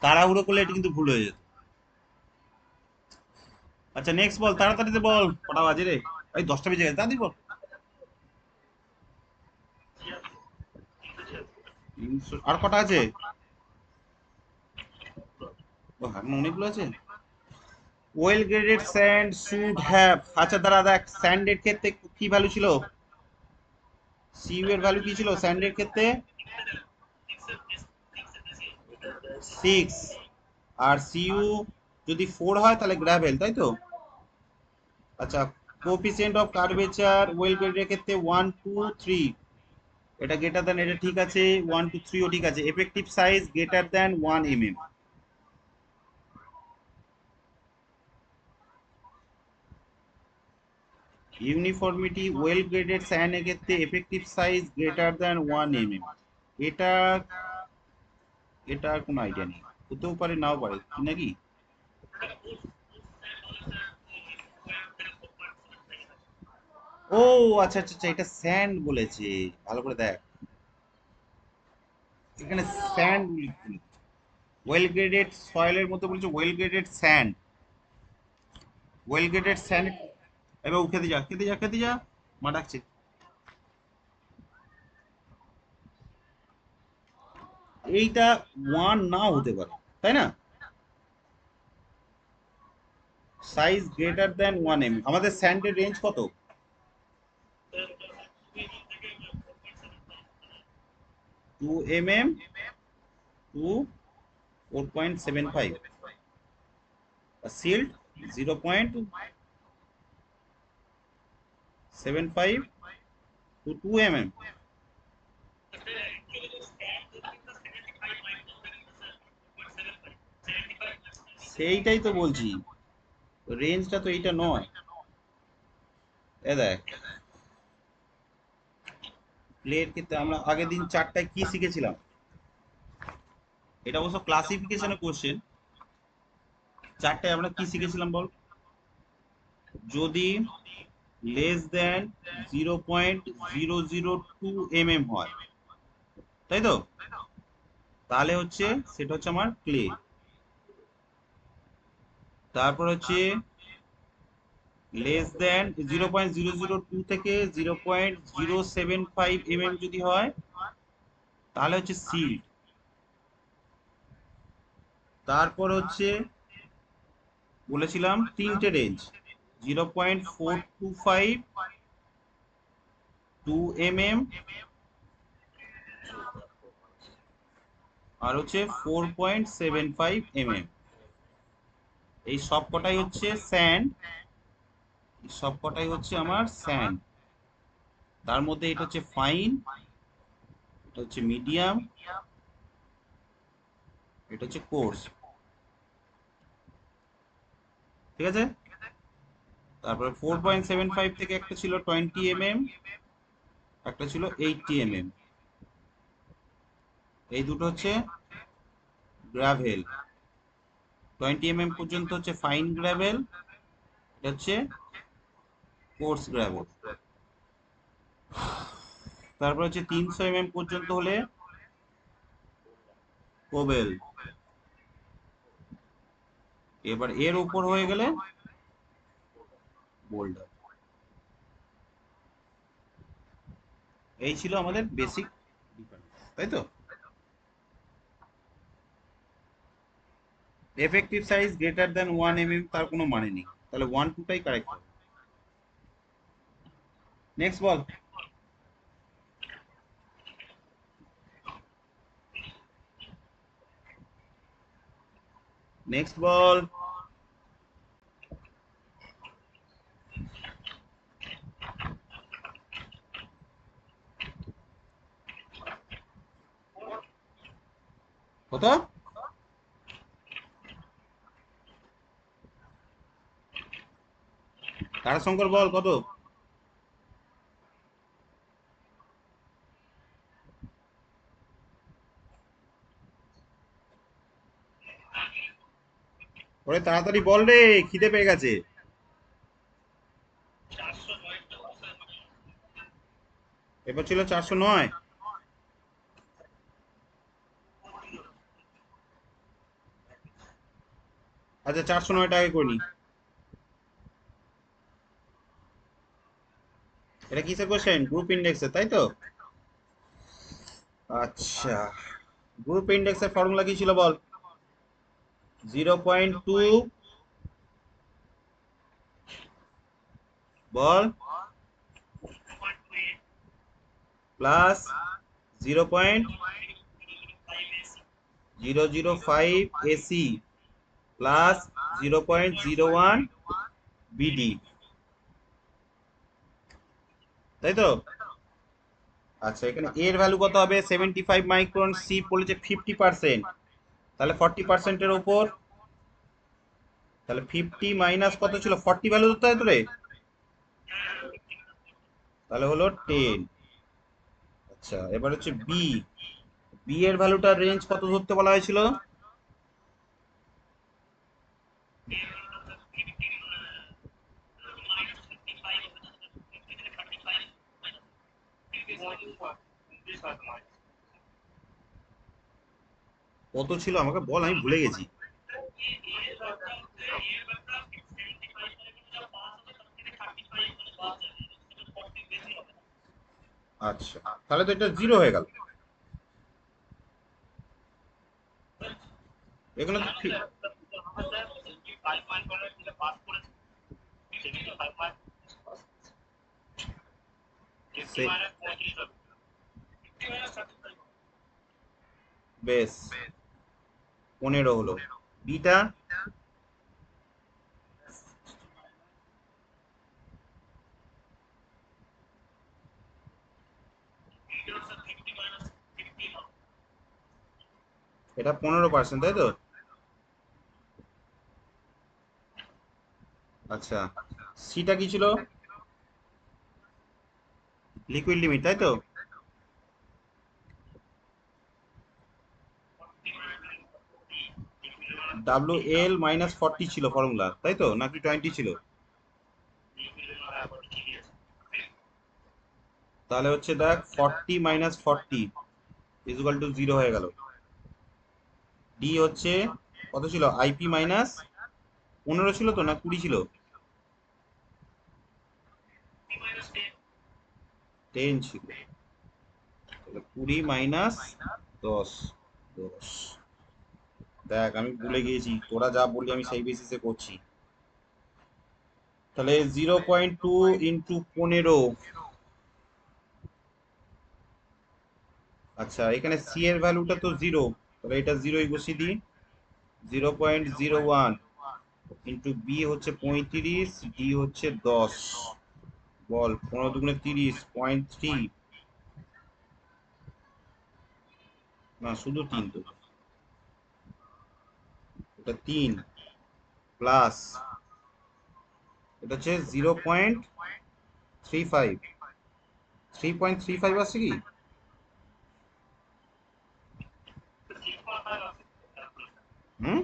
তাড়াহুড়ো করলে এটা কিন্তু ভুল হয়ে যেত। আচ্ছা নেক্সট বল, তাড়াতাড়িতে বল, কটা বাজে রে? এই 10টা বেজে গেছে, তাড়াতাড়ি বল। আর কটা আছে? ও এখন অনেকগুলো আছে। Well graded sand should have, আচ্ছা দাঁড়া দেখ, স্যান্ডের ক্ষেত্রে কি ভ্যালু ছিল? সিইউ এর ভ্যালু কি ছিল স্যান্ডের ক্ষেত্রে? 6। আর সিইউ যদি 4 হয় তাহলে গ্রাভেল, তাই তো? আচ্ছা, কোএফিসিয়েন্ট অফ কার্ভেচার ওয়েল গ্রেডের ক্ষেত্রে 1 2 3, এটা গ্রেটার দ্যান, এটা ঠিক আছে, 1 2 3 ও ঠিক আছে। Effective size greater than 1 mm। Uniformity well graded স্যান্ডের ক্ষেত্রে effective size greater than 1 mm। এটা এটা কোনো আইডিয়া নেই, হতেও পারে নাও পারে, কি নাকি? ও আচ্ছা আচ্ছা আচ্ছা, এটা স্যান্ড বলেছে, ভালো করে দেখ এখানে স্যান্ড। ওয়েল গ্রেডেড সয়েলের মধ্যে বলেছে well graded sand, well graded sand. এবার খেতে যা, খেতে যা, খেতে যা, মা ডাকছে। এইটা 1 নাও হতে পারে, তাই না? সাইজ গ্রেটার দ্যান 1 mm, আমাদের স্যান্ডের রেঞ্জ কত? 2 mm to 4.75, silt 0.75 to 2 mm। সেইটাই তো বলছি, রেঞ্জটা তো এইটা নয়। এ দেখ, প্লের ক্ষেত্রে আমরা আগের দিন 4টায় কি শিখেছিলাম? এটা অবশ্য ক্লাসিফিকেশনের কোশ্চেন। 4টায় আমরা কি শিখেছিলাম বল? যদি লেস দেন 0.002 mm হয়, তাই তো? তাহলে হচ্ছে সেটা হচ্ছে আমার ক্লে। তারপর হচ্ছে লেস দেন 0.002 থেকে 0.075 mm যদি হয় তাহলে হচ্ছে সিল্ড। তারপর হচ্ছে বলেছিলাম 3টে রেঞ্জ, 0.425 2 mm আর হচ্ছে 4.75 mm। এই সব কটাই হচ্ছে স্যান্ড, সব কটাই হচ্ছে আমার স্যান্ড। তার মধ্যে এটা হচ্ছে ফাইন, এটা হচ্ছে মিডিয়াম, এটা হচ্ছে কোর্স, ঠিক আছে? তারপরে 4.75 থেকে একটা ছিল 20 mm, একটা ছিল 80 mm। এই দুটো হচ্ছে গ্রাভেল, 20 mm পর্যন্ত হচ্ছে ফাইন গ্রাভেল, এটা হচ্ছে কোর্স গ্রাভেল। তারপর হচ্ছে 300 mm পর্যন্ত হলে কোবেল। এবার এর উপর হয়ে গেলে বোল্ডার। এই ছিল আমাদের বেসিক ডিফারেন্স, তাই তো? Effective size greater than 1 mm তার কোনো মানে নেই, তাহলে 1 2টাই কারেক্ট হবে। নেক্সট বল। নেক্সট বল। কত? তারাশঙ্কর বল কত? ওরে তাড়াতাড়ি বল রে, খিদে পেয়ে গেছে। এবার ছিল 409। আচ্ছা 409টা আগে করে নি। এটা কিসের কোশ্চেন? গ্রুপ ইন্ডেক্সের, তাই তো? আচ্ছা, গ্রুপ ইন্ডেক্সের ফর্মুলা কি ছিল বল? 0.2 বল প্লাস 0.005 এসি প্লাস 0.01 বিডি, তাই তো? আচ্ছা, এখানে এর ভ্যালু কত হবে? 75 মাইক্রন, সি বলেছে 50%, তাহলে 40%-এর উপর, তাহলে 50 মাইনাস কত ছিল? 40 ভ্যালু ধরতে হয় তো রে, তাহলে হলো 10। আচ্ছা, এবার হচ্ছে বি। বি এর ভ্যালুটার রেঞ্জ কত ধরতে বলা হয়েছিল? কত ছিল আমাকে বল, আমি ভুলে গেছি। আচ্ছা, তাহলে তো এটা জিরো হয়ে গেল। এখানে তো বেশ 15 হলো। বিটা? এটা 15%, তাই তো? আচ্ছা, সিটা কি ছিল? লিকুইড লিমিট, তাই তো? WL-40 ছিল ফর্মুলা, তাই তো? নাকি 20 ছিল? তাহলে হচ্ছে দেখ, 40 - 40 ইকুয়াল টু 0 হয়ে গেল। ডি হচ্ছে কত ছিল? আইপি মাইনাস 15 ছিল তো, না 20 ছিল? 10 ছিল। তাহলে 20 মাইনাস 10। 10। দেখ আমি ভুলে গিয়েছি, তোরা যা বললি আমি সেই বেসিসে করছি। তাহলে 0.2 ইন্টু 15। আচ্ছা, এখানে সি এর ভ্যালুটা তো জিরো, তাহলে এটা জিরোই বসিয়ে দিই। 0.01 ইন্টু বি হচ্ছে 35, ডি হচ্ছে 10। বল 15 × 2 = 30, 0.3, না শুধু 3 তো, এটা 3 প্লাস এটা হচ্ছে 0.35। 3.35 আসছে কি? হুম,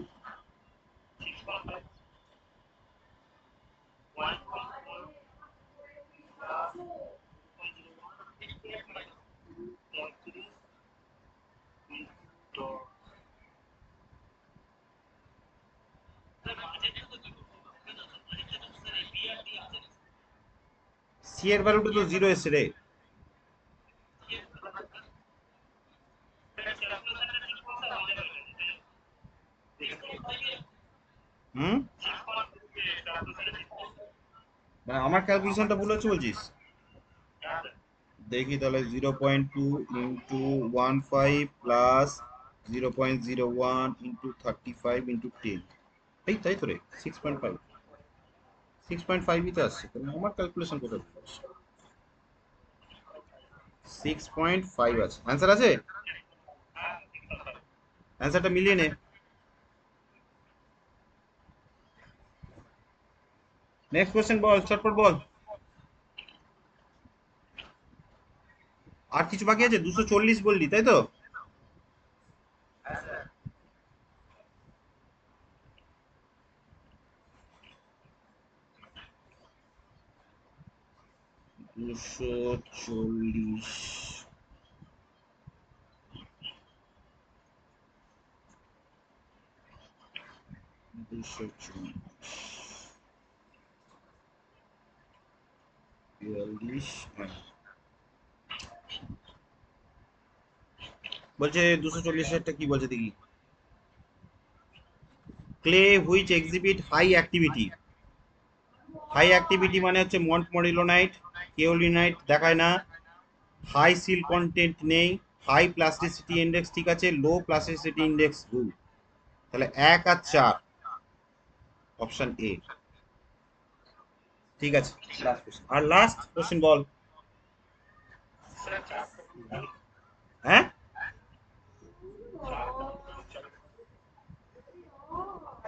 সি এর ভ্যালুটা তো 0 এসছে রে। হুম, মানে আমার ক্যালকুলেশনটা ভুল হচ্ছে বলছিস? দেখি তাহলে 0.2 ইন্টু 15 প্লাস 0.01 ইন্টু 35 ইন্টু 10, এই তাই তো রে, 6.5, 6.5ই তো আসছে, তাহলে আমার ক্যালকুলেশন কোথায় ভুল হচ্ছে? 6.5 আছে, অ্যান্সার আছে, অ্যান্সারটা মিলিয়ে নে। নেক্সট কোশ্চেন বল, চটপট বল। আর কিছু বাকি আছে? 240 বললি তাই তো? দুশো চল্লিশ, 240, 42, বলছে 240 কি বলছে দেখি। Clay which exhibit high activity, high activity মানে হচ্ছে মন্টমরিলোনাইট, কেওলিনাইট দেখায় না, হাই সিল কন্টেন্ট নেই, হাই প্লাস্টিসিটি ইন্ডেক্স ঠিক আছে, লো প্লাস্টিসিটি ইন্ডেক্স ভুল, তাহলে 1 আর 4, অপশন এ ঠিক আছে। আর লাস্ট কোশ্চেন বল। হ্যাঁ,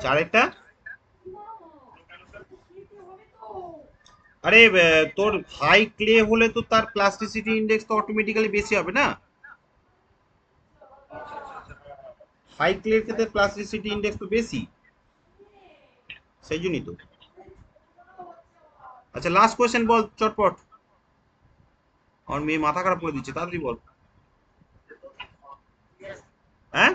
চারেরটা, আরে তোর হাই ক্লে হলে তো তার প্লাস্টিসিটি ইন্ডেক্স তো অটোমেটিক্যালি বেশি হবে না, হাই ক্লের ক্ষেত্রে প্লাস্টিসিটি ইন্ডেক্স তো বেশি, সেই জন্যই তো। আচ্ছা লাস্ট কোশ্চেন বল চটপট, আমার মেয়ে মাথা খারাপ করে দিচ্ছে, তাড়াতাড়ি বল। হ্যাঁ,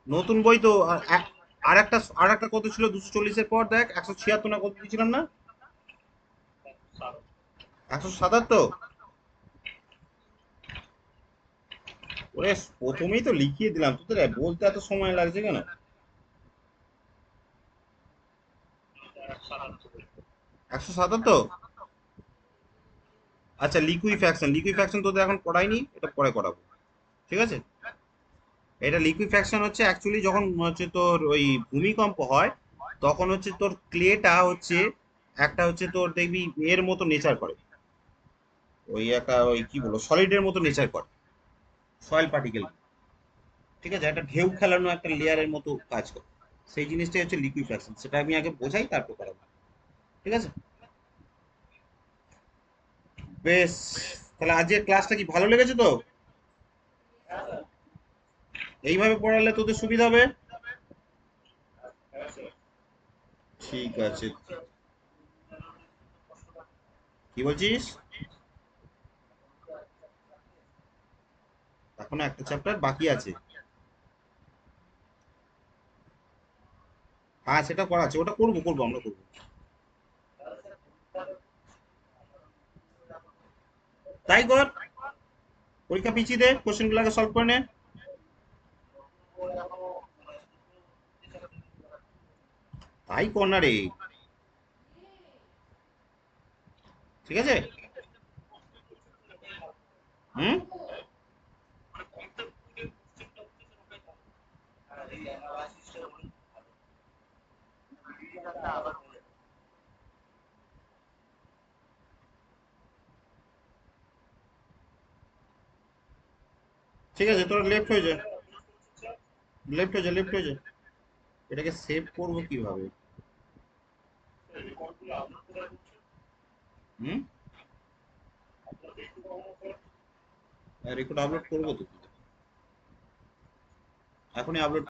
নতুন বই তো আর একটা কত ছিল 240-এর পর দেখ, 176 না কত দিয়েছিলাম না, 177। ওরে প্রথমেই তো লিখিয়ে দিলাম, তোদের বলতে এত সময় লাগছে কেন? 177। আচ্ছা লিকুইফ্যাকশন, লিকুইফ্যাকশন তোদের এখন করাইনি, এটা পরে করাবো, ঠিক আছে। এটা লিকুইফ্যাকশন হচ্ছে অ্যাকচুয়ালি যখন হচ্ছে তোর ওই ভূমিকম্প হয়, তখন হচ্ছে তোর ক্লেটা হচ্ছে একটা হচ্ছে তোর দেখবি এর মতো নেচার করে, ওই একটা ওই কি বলবো সলিডের মতো নেচার করে, সয়েল পার্টিকেল, ঠিক আছে, একটা ঢেউ খেলানো একটা লেয়ারের মতো কাজ করে, সেই জিনিসটাই হচ্ছে লিকুইফ্যাকশন, সেটা আমি আগে বোঝাই তারপর করাবো, ঠিক আছে। বেশ, তাহলে আজকের ক্লাসটা কি ভালো লেগেছে তো? এইভাবে পড়ালে তোদের সুবিধা হবে। ঠিক আছে, কি বলছিস? এখনো একটা চ্যাপ্টার বাকি আছে। হ্যাঁ সেটা করা আছে, ওটা করবো করবো আমরা করবো। তাই কর, পরীক্ষা পিছিয়ে দে, কোশ্চেন গুলোকে সলভ করে নে। তাই কর না রে, ঠিক আছে। হুম, ঠিক আছে, তোর লেফট হয়ে যায়, লেফট হয়ে যায়, লেফট হয়ে যায়। এটাকে সেভ করবো কিভাবে? হুম, রেকর্ড আপলোড করবো তো, এখনই আপলোড